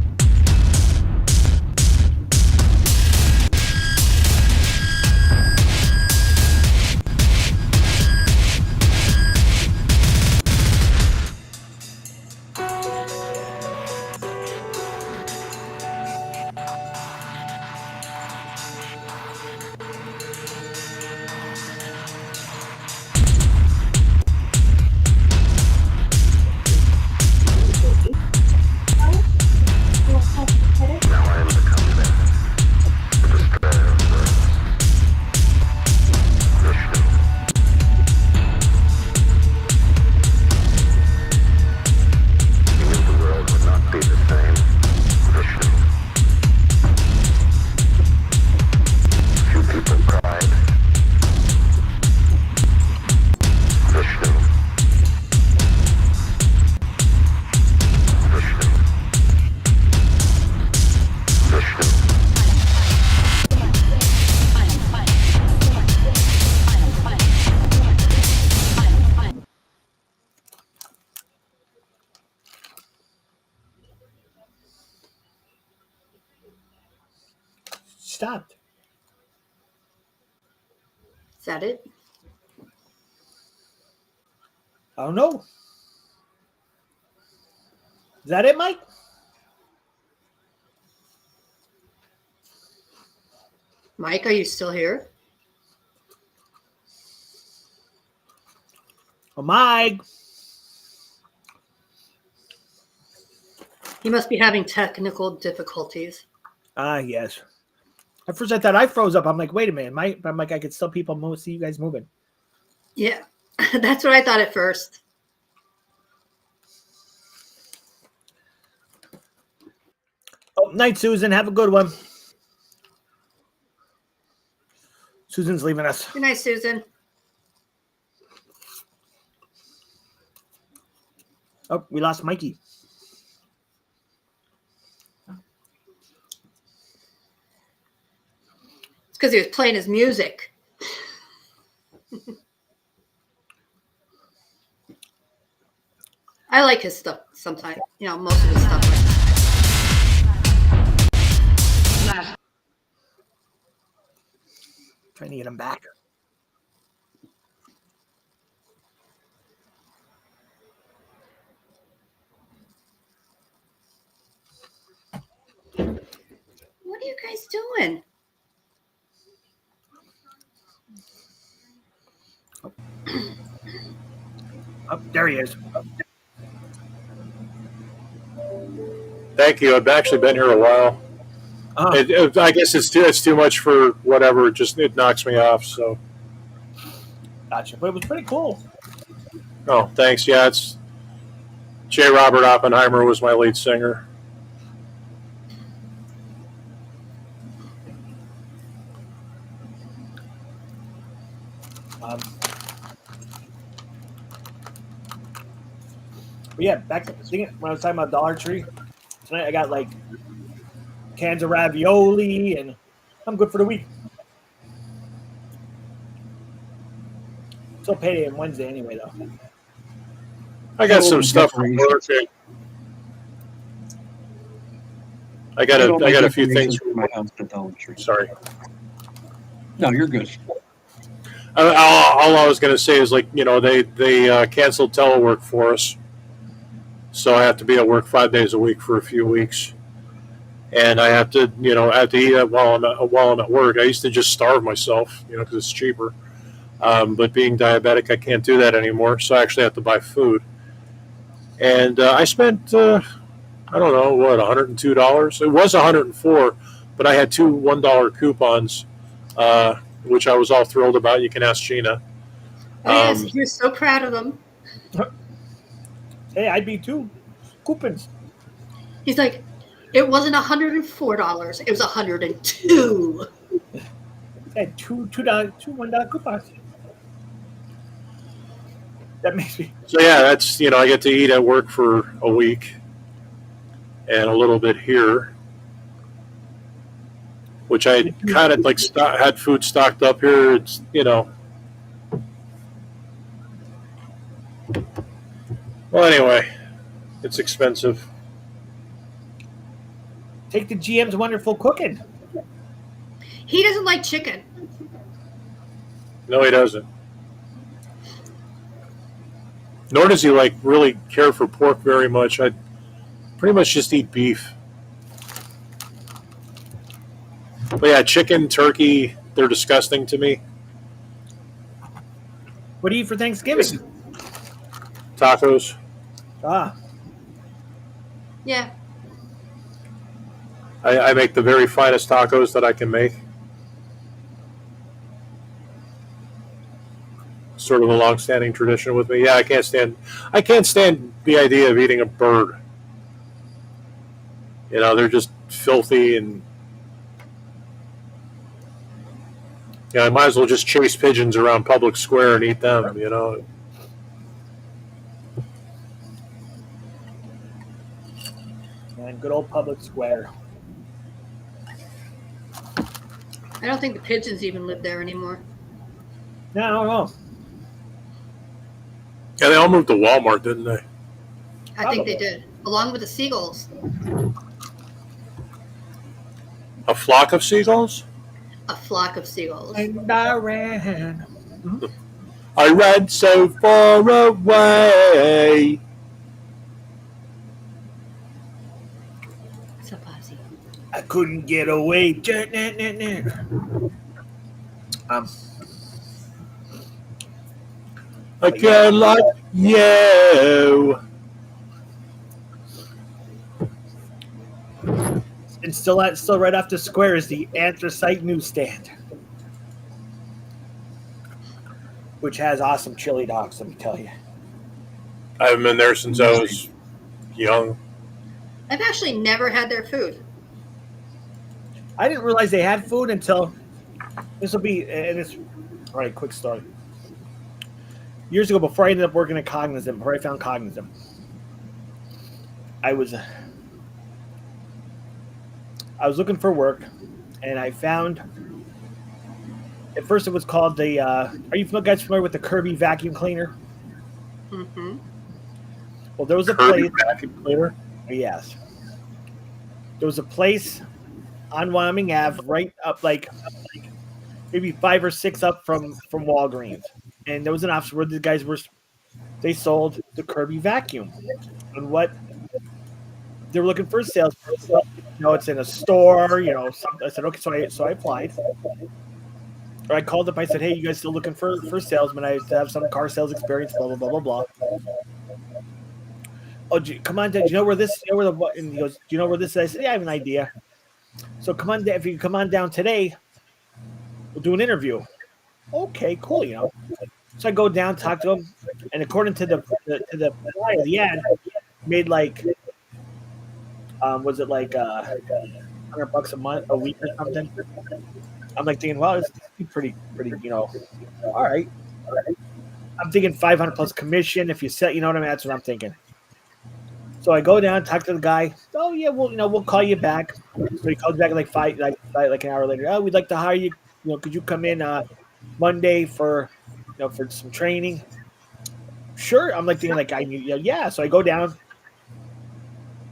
Stopped. is that it? I don't know. Is that it, Mike? Mike, are you still here? Oh, Mike. He must be having technical difficulties. Yes. At first, I thought I froze up. I'm like, wait a minute, Mike. I'm like, I could still people move, see you guys moving. Yeah, that's what I thought at first. Oh, night, Susan. Have a good one. Susan's leaving us. Good night, Susan. Oh, we lost Mikey. It's because he was playing his music. I like his stuff sometimes. Most of his stuff. Trying to get him back. What are you guys doing? Oh, there he is. Thank you. I've actually been here a while. I guess it's too much for whatever. It knocks me off. So. Gotcha. But it was pretty cool. Oh, thanks. Yeah, it's J. Robert Oppenheimer was my lead singer. But yeah, back to when I was talking about Dollar Tree tonight, I got like cans of ravioli, and I'm good for the week. Still payday on Wednesday anyway, though. I got some Oh, stuff from work. decorations. I Get all got my a few things decorations from for my work. house at Dollar Tree. Sorry. No, you're good. All I was going to say is like they canceled telework for us, so I have to be at work 5 days a week for a few weeks, and I have to I have to eat while I'm at work. I used to just starve myself, because it's cheaper. But being diabetic, I can't do that anymore, so I actually have to buy food. And I spent I don't know what $102. It was $104, but I had two $1 coupons, which I was all thrilled about. You can ask Gina. Oh, yes, he was so proud of them. Hey, I'd be too. Coupons. He's like, it wasn't $104. It was 102. Had two $1 coupons. That makes me. So yeah, that's I get to eat at work for a week, and a little bit here, which I kind of like had food stocked up here. It's Well, anyway, it's expensive. Take the GM's wonderful cooking. He doesn't like chicken. No, he doesn't. Nor does he really care for pork very much. I pretty much just eat beef. But yeah, chicken, turkey, they're disgusting to me. What do you eat for Thanksgiving? Tacos. Ah, Yeah. I make the very finest tacos that I can make. Sort of a long-standing tradition with me. Yeah, I can't stand the idea of eating a bird. They're just filthy, and I might as well just chase pigeons around public square and eat them. and good old public square. I don't think the pigeons even live there anymore. No, I don't know. Yeah, they all moved to Walmart, didn't they? I think they did, along with the seagulls. A flock of seagulls? A flock of seagulls. And I ran. I ran so far away. What's up, Ozzy? I couldn't get away. A girl like you. And still right off the square is the Anthracite newsstand, which has awesome chili dogs. Let me tell you. I haven't been there since I was young. I've actually never had their food. I didn't realize they had food until this will be. And it's all right. Quick story. Years ago, before I ended up working at Cognizant, before I found Cognizant, I was looking for work, and I found. At first, it was called the. Are you guys familiar with the Kirby vacuum cleaner? Mm-hmm. Well, there was a Kirby place. vacuum cleaner? Yes. There was a place on Wyoming Ave, right up like maybe 5 or 6 up from Walgreens, and there was an office where the guys they sold the Kirby vacuum, and what they were looking for a salesperson. It's in a store. I said okay, so I applied. Or I called up. I said, hey, you guys still looking for salesmen? I have some car sales experience. Blah blah blah blah blah. Oh, come on, Dad. Do you know where this? You know where the? And he goes, do you know where this is? I said, yeah, I have an idea. So come on, if you come on down today, we'll do an interview. Okay, cool. So I go down, talk to him, and according to the flyer, the ad made was it like $100 a month, a week or something? I'm thinking, well, this is pretty, all right. I'm thinking 500 plus commission if you set, you know what I mean? That's what I'm thinking. So I go down, talk to the guy. Oh yeah, we'll call you back. So he calls back like like an hour later. Oh, we'd like to hire you. Could you come in Monday for for some training? Sure. I'm like thinking like yeah. So I go down.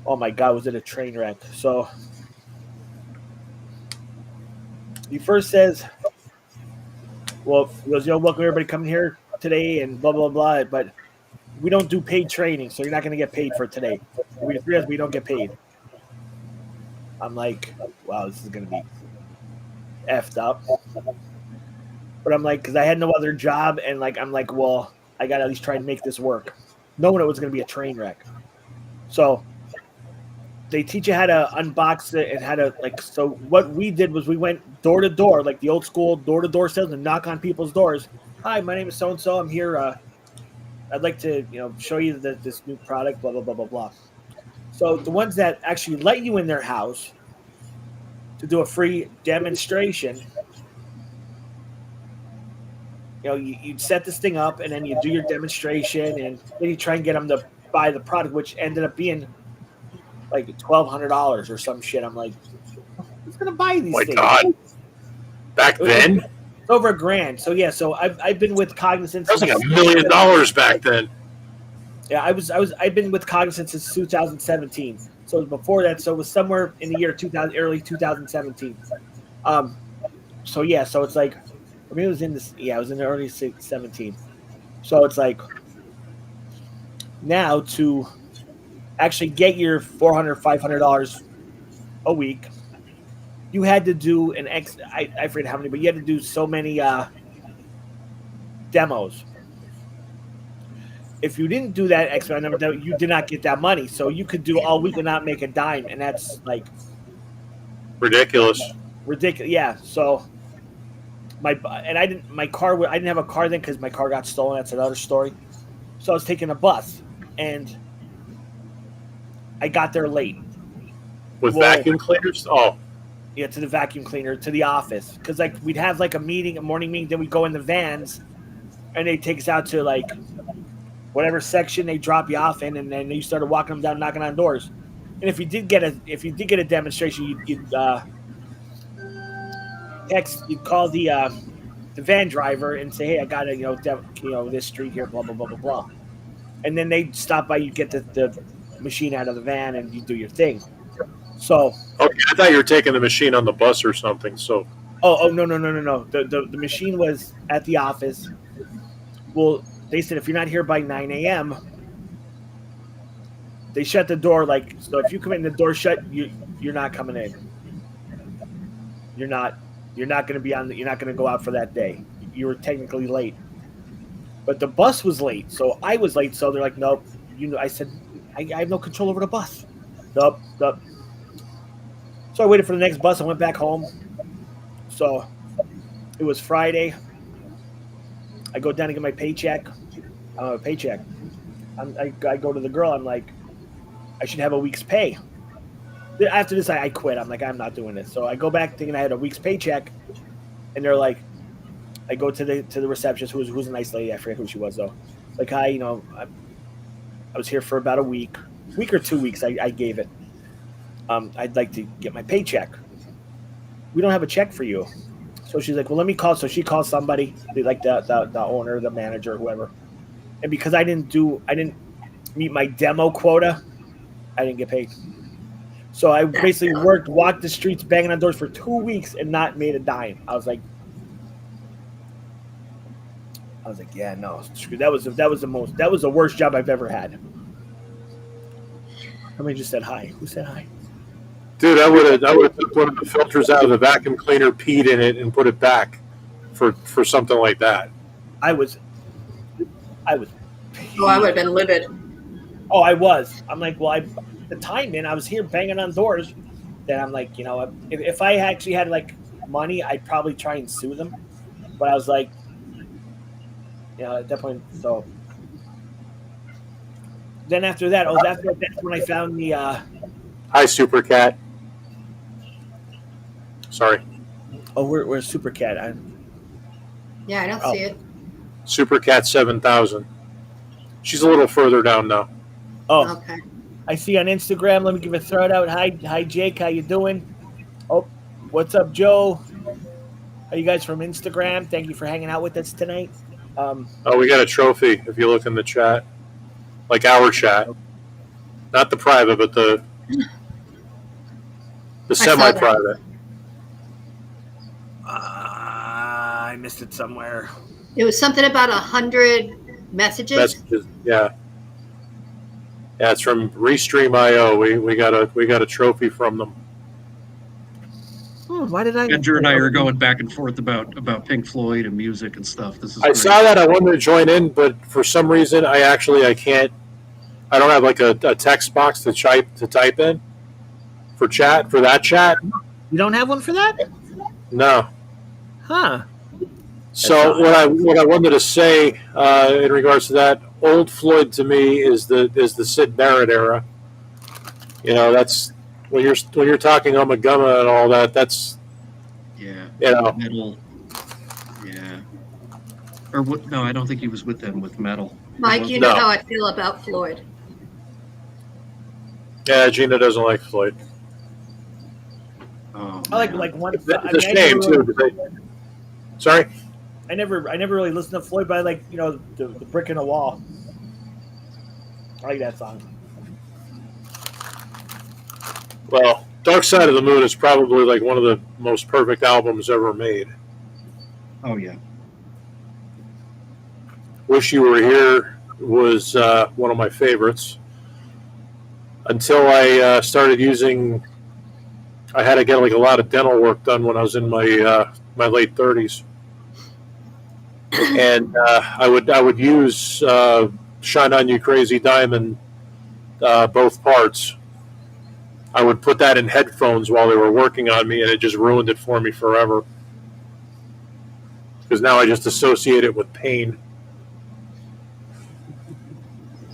Oh my god, was it a train wreck? So he first says, well, he goes, welcome everybody coming here today and blah blah blah. But we don't do paid training, so you're not going to get paid for today. We don't get paid. I'm like, wow, this is going to be effed up. But I'm like, because I had no other job, and like I'm like, well, I got to at least try and make this work, knowing it was going to be a train wreck. So they teach you how to unbox it and how to So what we did was we went door to door, like the old school door to door salesman, knock on people's doors. Hi, my name is so and so. I'm here. I'd like to show you this new product. Blah blah blah blah blah. So the ones that actually let you in their house to do a free demonstration, you'd set this thing up and then you do your demonstration and then you try and get them to buy the product, which ended up being like $1,200 or some shit. I'm like, who's gonna buy these things? God. Back then, it's over $1,000. So yeah, so I've been with Cognizant. That was like $1 million back then. Yeah, I've been with Cognizant since 2017. So it was before that. So it was somewhere in the year 2000, early 2017. So yeah, so it's like, I mean, it was in this. Yeah, it was in the early 17. So it's like now to actually get your $400, $500 a week, you had to do I forget how many, but you had to do so many demos. If you didn't do that X amount of number, you did not get that money. So you could do all week and not make a dime, and that's like ridiculous. Yeah. So I didn't have a car then because my car got stolen. That's another story. So I was taking a bus, and I got there late. With vacuum cleaners? Oh. Yeah, to the vacuum cleaner, to the office. Because we'd have a morning meeting, then we'd go in the vans, and they'd take us out to whatever section they drop you off in, and then you started walking them down, knocking on doors. And if you did get a demonstration, you'd call the van driver and say, hey, I got this street here, blah blah blah blah blah. And then they'd stop by, you'd get the machine out of the van, and you do your thing. So okay, I thought you were taking the machine on the bus or something. So no. The machine was at the office. Well, they said if you're not here by 9 a.m., they shut the door. So if you come in, the door shut, you're not coming in. You're not going to be you're not going to go out for that day. You were technically late. But the bus was late, so I was late. So they're like, nope. I said, I have no control over the bus. Nope. So I waited for the next bus. I went back home. So it was Friday. I go down to get my paycheck. I don't have a paycheck. I go to the girl. I'm like, I should have a week's pay. After this, I quit. I'm like, I'm not doing this. So I go back thinking I had a week's paycheck, and they're like, I go to the receptionist, who's a nice lady. I forget who she was though. Like, hi, I was here for about a week or 2 weeks. I gave it. I'd like to get my paycheck. We don't have a check for you. So she's like, well, let me call. So she calls somebody, like the owner, the manager, whoever. And because I didn't meet my demo quota, I didn't get paid. So I basically walked the streets banging on doors for 2 weeks and not made a dime. I was like, yeah, no, that was the worst job I've ever had. Somebody just said hi. Who said hi? Dude, I would have took one of the filters out of the vacuum cleaner, peed in it, and put it back for something like that. I was. Oh, I would have been livid. Oh, I was. I'm like, well, the time, man, I was here banging on doors. Then I'm like, if I actually had money, I'd probably try and sue them. But I was like, at that point, so. Then after that, that's when I found the. Hi, Super Cat. Sorry. Oh, where's Super Cat? Yeah, I don't see it. Super Cat 7000. She's a little further down now. Oh. Okay. I see on Instagram. Let me give a throat out. Hi, Jake. How you doing? Oh, what's up, Joe? Are you guys from Instagram? Thank you for hanging out with us tonight. Oh, we got a trophy if you look in the chat, like our chat, not the private, but the saw that. semi-private. I missed it somewhere. It was something about 100 messages. Messages, yeah. Yeah, it's from Restream.io. We got a trophy from them. Why did I? Andrew and I are going back and forth about Pink Floyd and music and stuff. This is I great. saw that. I wanted to join in, but for some reason, I can't. I don't have like a text box to type in for that chat. You don't have one for that? No. Huh. So what I wanted to say in regards to that, old Floyd to me is the Sid Barrett era. You know, that's when you're talking Ummagumma and all that. That's Metal. Yeah. Or what? No, I don't think he was with them with Metal. Mike, you know how I feel about Floyd. Yeah, Gina doesn't like Floyd. Oh, I like one. It's a shame too. Sorry. I never really listened to Floyd, but I like the Brick in a Wall. I like that song. Well, Dark Side of the Moon is probably like one of the most perfect albums ever made. Oh yeah. Wish You Were Here was one of my favorites. Until I started using, I had to get like a lot of dental work done when I was in my my late 30s, and I would use "Shine On You Crazy Diamond" both parts. I would put that in headphones while they were working on me, and it just ruined it for me forever. Because now I just associate it with pain.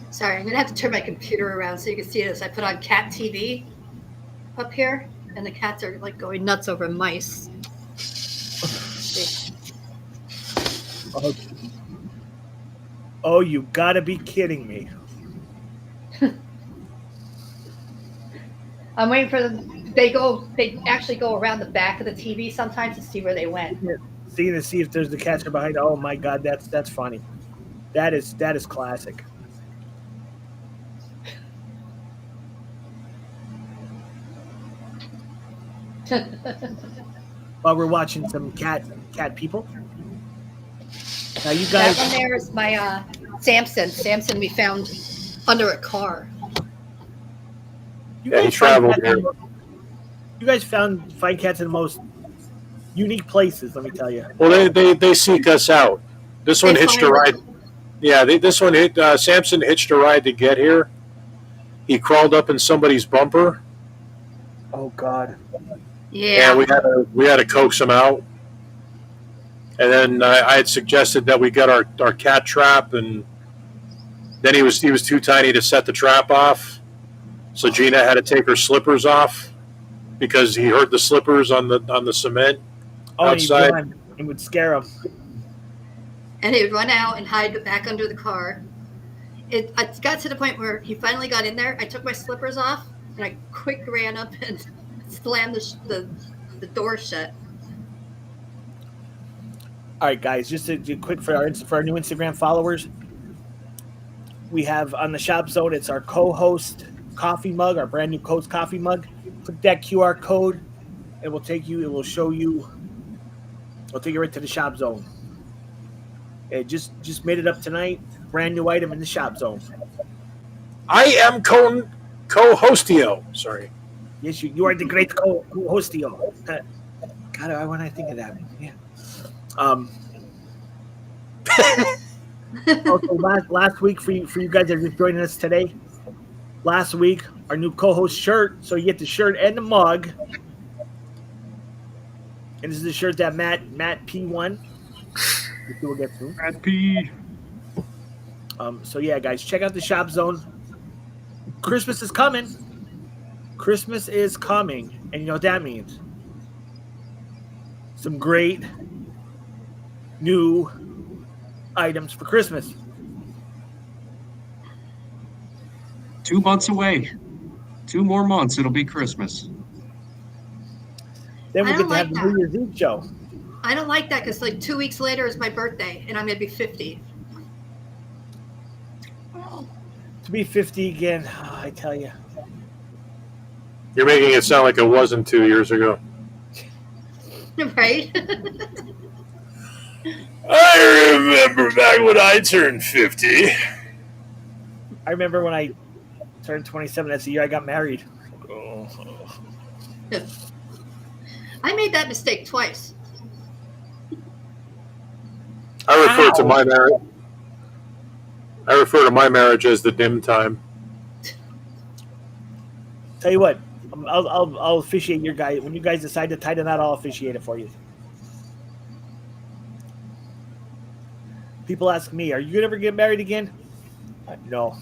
Sorry, I'm going to have to turn my computer around so you can see this. I put on cat TV up here, and the cats are like going nuts over mice. Oh, you gotta be kidding me. I'm waiting for them. They actually go around the back of the TV sometimes to see where they went. To see if there's the cats are behind. Oh my God, that's funny. That is classic. While we're watching some cat people. Now you guys. That one there is my Samson. Samson we found under a car. You Yeah, he guys traveled here. You guys find cats in the most unique places. Let me tell you. Well, they seek us out. This one hitched a ride. Yeah, this one Samson hitched a ride to get here. He crawled up in somebody's bumper. Oh God. Yeah. And we had to coax him out. And then I had suggested that we get our cat trap, and then he was too tiny to set the trap off. So Gina had to take her slippers off because he heard the slippers on the cement outside. And it would scare him. And he would run out and hide back under the car. It got to the point where he finally got in there. I took my slippers off and I quick ran up and slammed the door shut. All right, guys, just to do quick for our new Instagram followers, we have on the shop zone, it's our co-host coffee mug, our brand new co-host coffee mug. Click that QR code, and it will take you right to the shop zone. It just made it up tonight. Brand new item in the shop zone. I am co-hostio. Sorry. Yes, you are the great co-hostio. God, when I think of that, yeah. Also, last week for you guys that are just joining us today. Last week, our new co-host shirt. So you get the shirt and the mug. And this is the shirt that Matt P won. Which we'll get to. Matt P. So yeah, guys, check out the shop zone. Christmas is coming. Christmas is coming, and you know what that means. Some great new items for Christmas. 2 months away. 2 more months, it'll be Christmas. Then we I get don't to have like the that. New Year's Eve show. I don't like that because like 2 weeks later is my birthday and I'm gonna be 50. To be 50 again, I tell you. You're making it sound like it wasn't 2 years ago. Right? I remember back when I turned 50. I remember when I turned 27. That's the year I got married. I made that mistake twice. I refer to Ow. my marriage. I refer to my marriage as the dim time. Tell you what, I'll officiate your guy. When you guys decide to tie the knot, I'll officiate it for you. People ask me, "Are you gonna ever get married again?" No.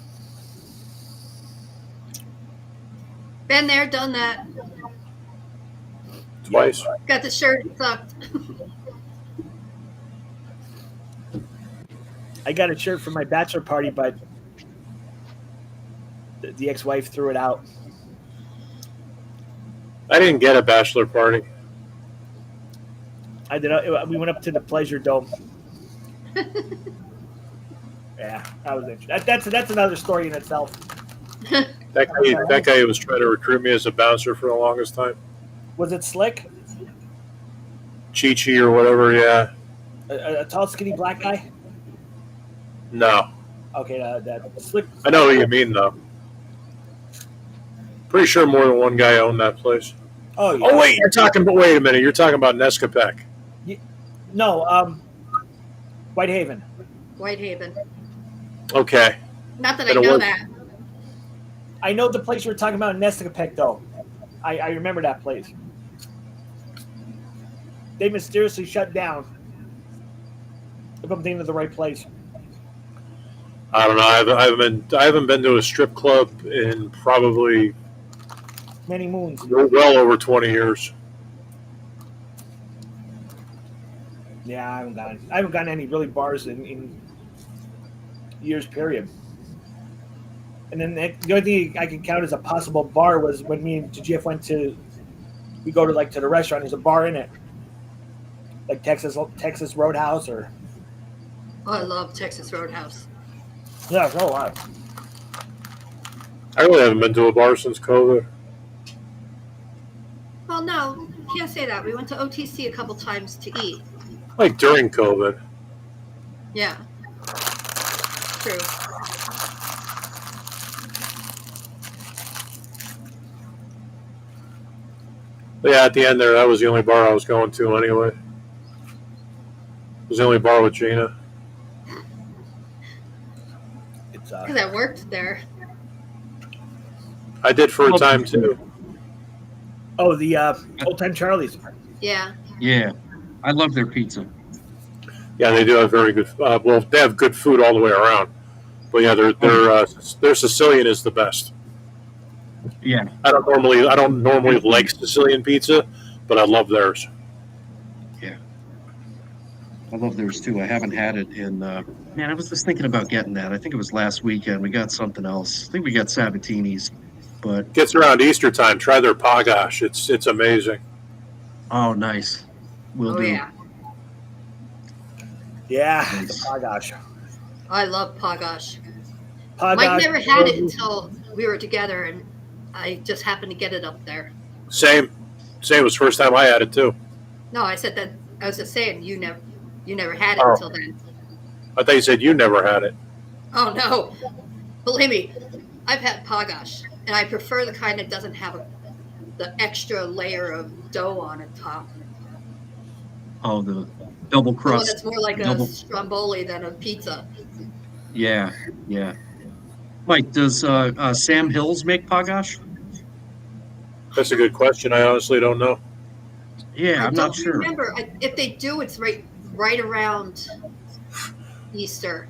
Been there, done that. Twice. Got the shirt, it sucked. I got a shirt for my bachelor party, but the ex-wife threw it out. I didn't get a bachelor party. I did. We went up to the Pleasure Dome. Yeah, that was interesting. That's another story in itself. That guy was trying to recruit me as a bouncer for the longest time. Was it Slick? Chi-Chi or whatever, yeah. A tall, skinny black guy? No. Okay, that Slick. I know what you mean, though. Pretty sure more than one guy owned that place. Oh, yeah. Oh, wait, wait a minute. You're talking about Nescapec. No, Whitehaven. Whitehaven. Okay. Not that I But it know was- that. I know the place you were talking about in Nescapec, though. I remember that place. They mysteriously shut down. If I'm thinking of the right place. I don't know. I haven't been to a strip club in probably Many moons. well over 20 years. Yeah, I haven't gotten any really bars in years period. And then the only thing I can count as a possible bar was when me and GF went to. We go to the restaurant. There's a bar in it, like Texas Roadhouse or. Oh, I love Texas Roadhouse. Yeah, so lot. I really haven't been to a bar since COVID. Well, no, can't say that. We went to OTC a couple times to eat. Like during COVID. Yeah. True. But yeah, at the end there, that was the only bar I was going to anyway. It was the only bar with Gina. It's Because I worked there. I did for a time too. Oh, the Old Time Charlie's. Yeah. Yeah, I love their pizza. Yeah, they do have very good. Well, they have good food all the way around. But yeah, their Sicilian is the best. Yeah, I don't normally like Sicilian pizza, but I love theirs. I love theirs too. I haven't had it in. Man, I was just thinking about getting that. I think it was last weekend. We got something else. I think we got Sabatini's, but Gets around Easter time. Try their pagash. It's amazing. oh, nice. We'll Oh, do. yeah. Yeah. Nice. Oh gosh. I love Pagash. Pagash. Mike never had it until we were together, and I just happened to get it up there. Same. It was the first time I had it too. No, I said that. I was just saying you never had it Oh. until then. I thought you said you never had it. Oh no! Believe me, I've had Pagash, and I prefer the kind that doesn't have the extra layer of dough on it top. Oh, the double The one crust. that's more like Double- a stromboli than a pizza. Yeah, yeah. Mike, does Sam Hills make pagash? That's a good question. I honestly don't know. Yeah, I I'm don't not sure. remember. If they do, it's right around Easter.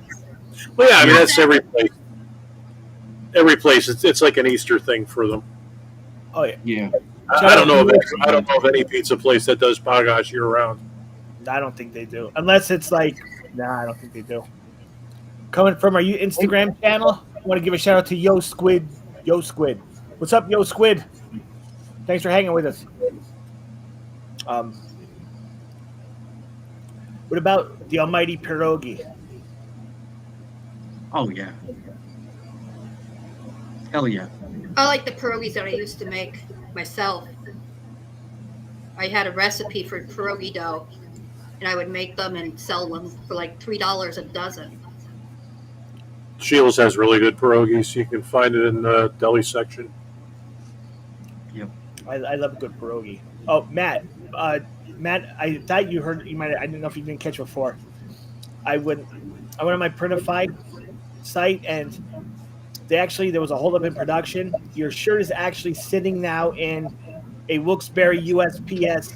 Well, yeah, I mean that's every place. Every place, it's like an Easter thing for them. Oh yeah. Yeah. I don't know of any pizza place that does pagash year round. I don't think they do, unless it's like. Nah, I don't think they do. Coming from our Instagram channel, I want to give a shout out to Yo Squid Yo Squid. What's up, Yo Squid? Thanks for hanging with us. What about the almighty pierogi? Oh yeah. Hell yeah. I like the pierogies that I used to make myself. I had a recipe for pierogi dough, and I would make them and sell them for like $3 a dozen. Sheila's has really good pierogies. You can find it in the deli section. Yep. I love a good pierogi. Oh, Matt. Matt, I thought you heard. You might. I didn't know if you didn't catch before. I went on my Printify site, and there was a holdup in production. Your shirt is actually sitting now in a Wilkes-Barre USPS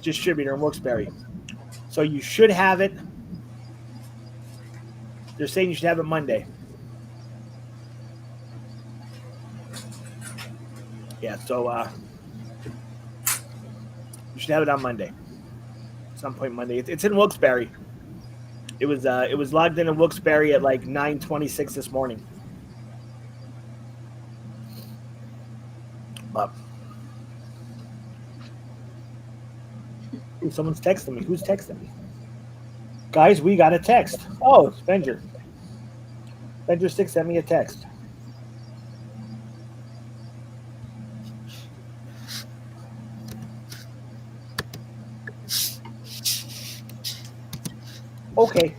distributor in Wilkes-Barre. So you should have it. They're saying you should have it Monday. Yeah, so you should have it on Monday. Some point Monday. It's in Wilkes-Barre. It was logged in Wilkes-Barre at like 9:26 this morning. But ooh, someone's texting me. Who's texting me? Guys, we got a text. Oh, it's Venger. Venger6 sent me a text. Okay,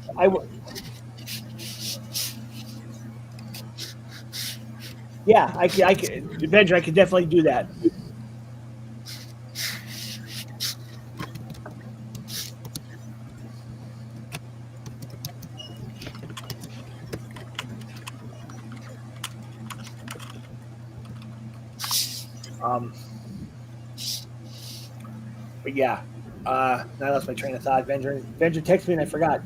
yeah, I can, Avenger, I could definitely do that. But yeah, now I lost my train of thought. Avenger texted me and I forgot.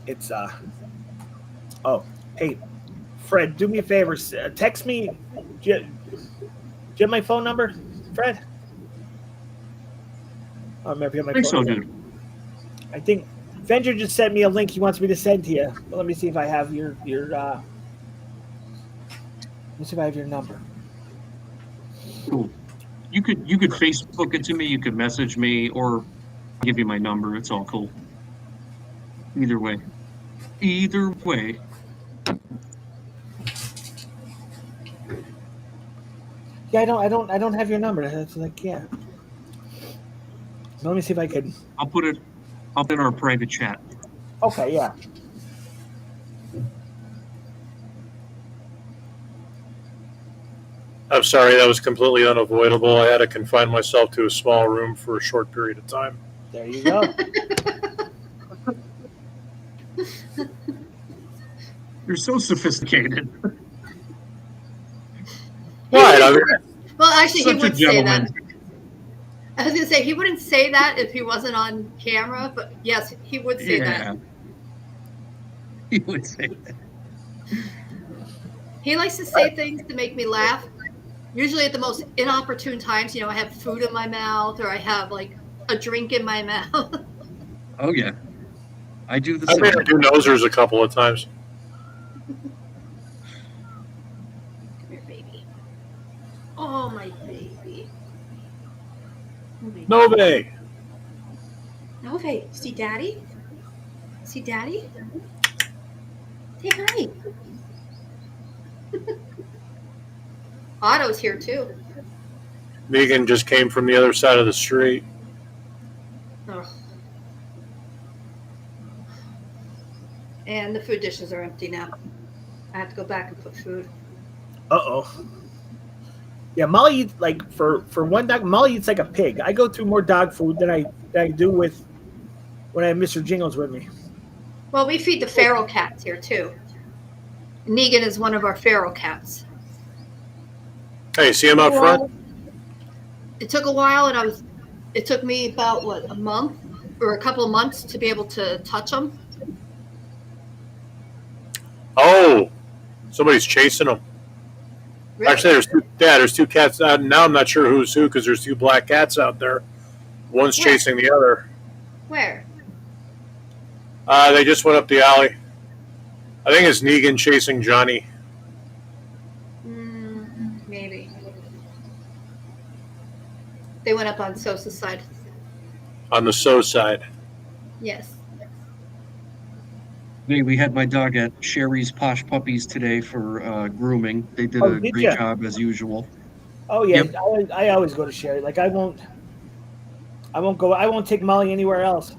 It's oh, hey, Fred, do me a favor. Text me. Do you have my phone number, Fred? I don't remember if you have my I think phone so, number. dude. I think Venger just sent me a link he wants me to send to you. But let me see if I have your let me see if I have your number. Cool. You could Facebook it to me. You could message me, or give you my number. It's all cool. Either way. Either way. Yeah, I don't have your number. That's like, yeah. Let me see if I can. I'll put it in our private chat. Okay, yeah. I'm sorry, that was completely unavoidable. I had to confine myself to a small room for a short period of time. There you go. You're so sophisticated. What? I mean, Well, actually, he Such a would say that. gentleman. I was going to say, he wouldn't say that if he wasn't on camera, but yes, he would say Yeah. that. He would say that. He likes to say things to make me laugh. Usually at the most inopportune times, I have food in my mouth or I have like a drink in my mouth. Oh yeah. I do the I made same. her do nosers a couple of times. Come here, baby. Oh, my baby. Oh, baby. Nove. Nove, see daddy? See daddy? Say hi. Otto's here too. Megan just came from the other side of the street. Oh. And the food dishes are empty now. I have to go back and put food. Uh-oh. Yeah, Molly eats like for one dog. Molly eats like a pig. I go through more dog food than I do with when I have Mr. Jingles with me. Well, we feed the feral cats here too. Negan is one of our feral cats. Hey, see him out front? It took a while, and it took me about a month or a couple of months to be able to touch him. Oh, somebody's chasing him. Really? Actually, there's two cats. Now I'm not sure who's who because there's two black cats out there. One's Where? chasing the other. Where? They just went up the alley. I think it's Negan chasing Johnny. Maybe. They went up on Sosa's side. On the so side. Yes. We had my dog at Sherry's Posh Puppies today for grooming. They did a did great ya? job as usual. Oh yeah, Yep. I always go to Sherry. Like I won't take Molly anywhere else.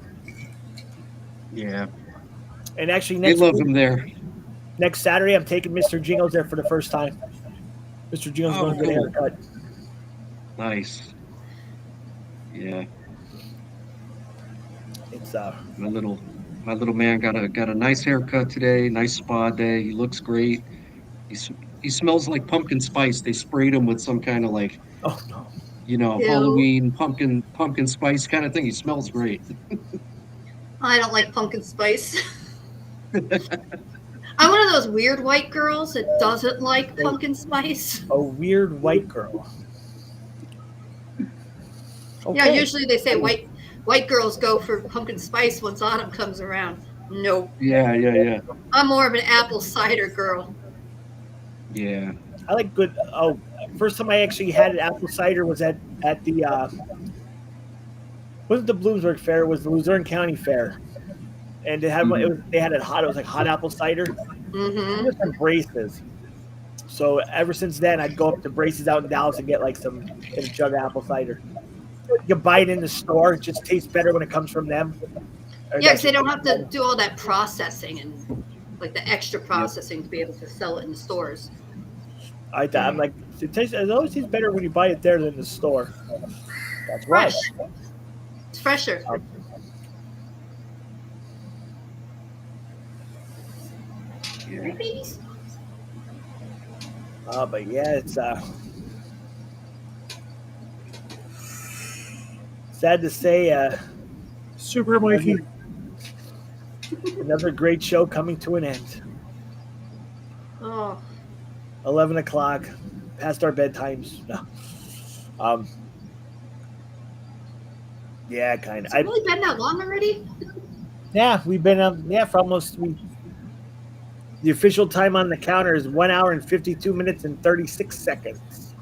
Yeah, And actually they next love week, him there. next Saturday I'm taking Mr. Jingles there for the first time. Mr. Jingles Oh, going to get a cool. haircut. Nice. Yeah, It's my little man got a nice haircut today. Nice spa day. He looks great. He smells like pumpkin spice. They sprayed him with some kind of like oh no. Ew. Halloween pumpkin spice kind of thing. He smells great. I don't like pumpkin spice. I'm one of those weird white girls that doesn't like pumpkin spice. A weird white girl. Yeah, Okay. usually they say white girls go for pumpkin spice once autumn comes around. Nope. Yeah. I'm more of an apple cider girl. Yeah. I like good. Oh, first time I actually had apple cider was at the wasn't the Bloomsburg Fair? It was the Luzerne County Fair, and they had they had it hot. It was like hot apple cider. Mm-hmm. Just some Braces. So ever since then, I'd go up to Braces out in Dallas and get like a jug of apple cider. You buy it in the store; it just tastes better when it comes from them. Yeah, because they don't have to do all that processing and like the extra processing to be able to sell it in the stores. I'm like, it always tastes better when you buy it there than in the store. That's right. Fresh. It's fresher. Right, babies? But yeah, it's sad to say, Super Mikey. another great show coming to an end. Oh, 11 o'clock, past our bedtimes. No. Yeah, kind of. has it really been that long already? Yeah, we've been for almost. The official time on the counter is 1 hour and 52 minutes and 36 seconds.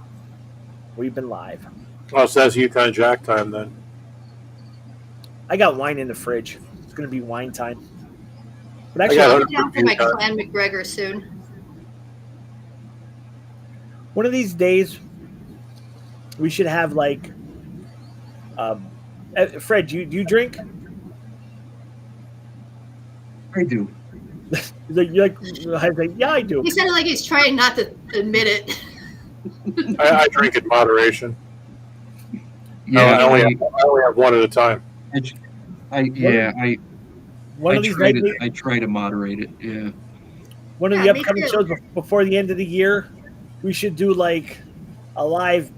We've been live. Oh, so that's Yukon Jack time then. I got wine in the fridge. It's gonna be wine time. But I actually, got I'll be down for my Clan McGregor soon. one of these days, we should have like. Fred, do you drink? I do. You're like, yeah, I do. He sounded like he's trying not to admit it. I drink in moderation. Yeah, I only have one at a time. One of these nights, I try to moderate it. Yeah. one of Yeah, the me upcoming too. shows before the end of the year, we should do like a live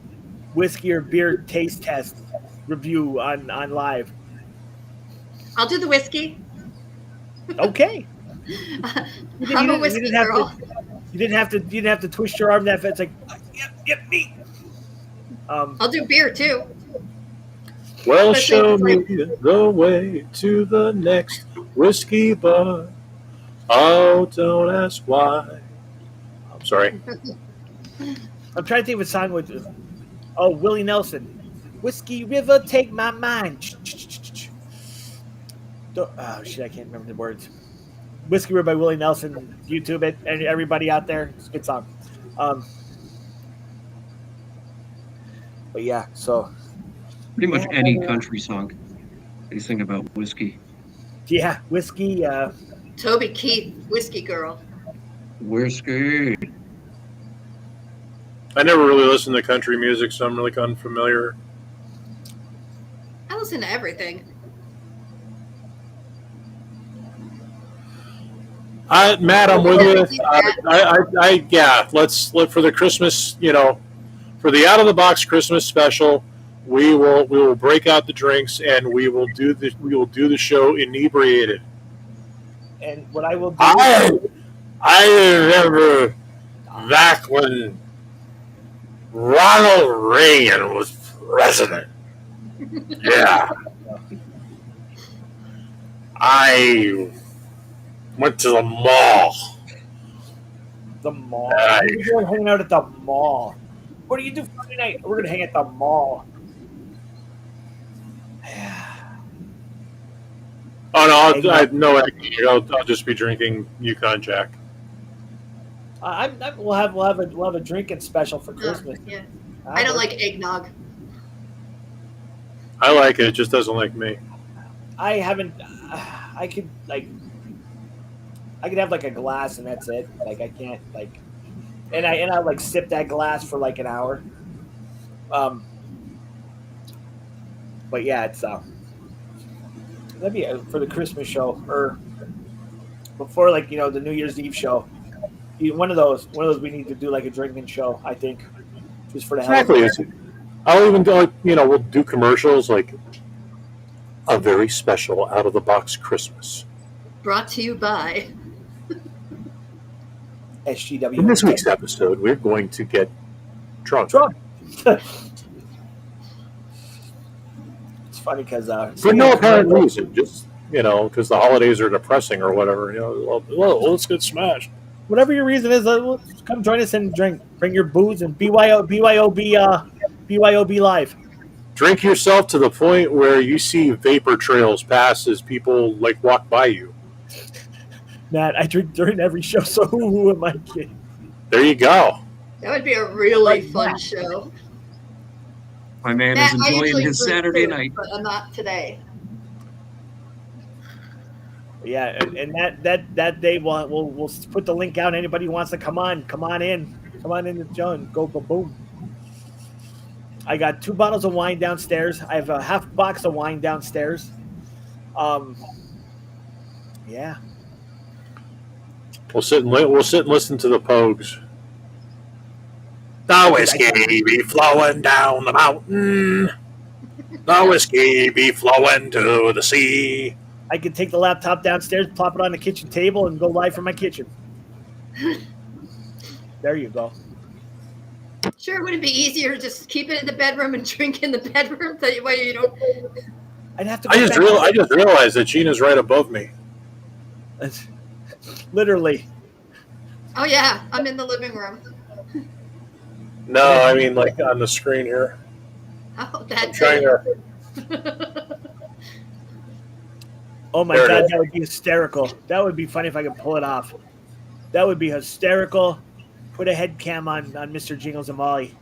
whiskey or beer taste test review on live. I'll do the whiskey. Okay. I'm a whiskey girl. You didn't have to twist your arm that fast. It's like, yep, me. I'll do beer too. Well, Especially show if me it's the way to the next whiskey bar. Oh, don't ask why. I'm sorry. I'm trying to think of a song with. Oh, Willie Nelson, Whiskey River, take my mind. Oh shit, I can't remember the words. Whiskey River by Willie Nelson. YouTube it, and everybody out there, it's a good song. But yeah, so Pretty much any country song. They sing about whiskey. yeah, whiskey. Toby Keith, whiskey girl. Whiskey. I never really listened to country music, so I'm really unfamiliar. I listen to everything. Matt, I'm with you. Let's look for the Christmas. For the out of the box Christmas special, we will break out the drinks and we will do the show inebriated. And what I will do, I remember back when Ronald Reagan was president. Yeah. I went to the mall. The mall. Nice. We're hanging out at the mall. What do you do Friday night? We're gonna hang at the mall. Oh no, I'll just be drinking Yukon Jack. We'll have a drinking special for Christmas. Yeah. I don't like eggnog. I like it. It just doesn't like me. I haven't. I could have like a glass and that's it. Like I can't like, and I like sip that glass for like an hour. But yeah, it's that'd be for the Christmas show or before like the New Year's Eve show. One of those we need to do like a drinking show. I think just for the hell of Exactly. it. I'll even do we'll do commercials like a very special out of the box Christmas. Brought to you by SGW. In this week's episode, we're going to get drunk. It's funny because For no apparent reason, just because the holidays are depressing or whatever. Well, let's get smashed. Whatever your reason is, come join us and drink. Bring your booze and BYOB live. Drink yourself to the point where you see vapor trails pass as people like walk by you. Matt, I drink during every show, so who am I kidding? There you go. That would be a really fun show. My man Matt, is I enjoying usually his drink Saturday food, night. but I'm not today. Yeah, and that day we'll put the link out. Anybody who wants to come on in to John. Go boom. I got 2 bottles of wine downstairs. I have a half box of wine downstairs. Yeah. We'll sit and listen to the Pogues. The whiskey be flowing down the mountain. The whiskey be flowing to the sea. I could take the laptop downstairs, plop it on the kitchen table, and go live from my kitchen. There you go. Sure, would it be easier to just keep it in the bedroom and drink in the bedroom? That way you don't. I'd have to. I just realized that Gina's right above me. Literally. Oh yeah, I'm in the living room. No, I mean like on the screen here. Oh, that's Trying it. to. Oh my There it God, is. that would be hysterical. That would be funny if I could pull it off. That would be hysterical. Put a head cam on Mr. Jingles and Molly.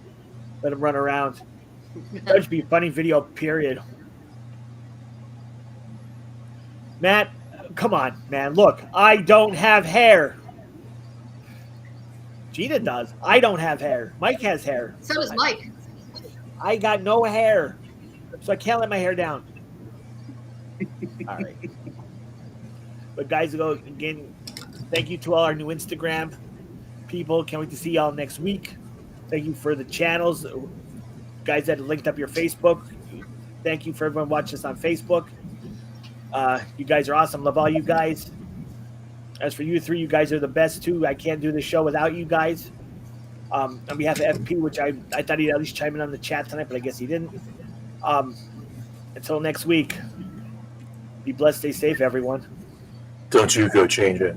Let him run around. That would be a funny video, period. Matt, come on, man. Look, I don't have hair. Gina does. I don't have hair. Mike has hair. So does Mike. I got no hair. So I can't let my hair down. All right. But guys, again, thank you to all our new Instagram people. Can't wait to see y'all next week. Thank you for the channels. Guys that linked up your Facebook. Thank you for everyone watching us on Facebook. You guys are awesome. Love all you guys. As for you three, you guys are the best too. I can't do the show without you guys. On behalf of FP, which I thought he'd at least chime in on the chat tonight, but I guess he didn't. Until next week, be blessed, stay safe, everyone. Don't you go change it.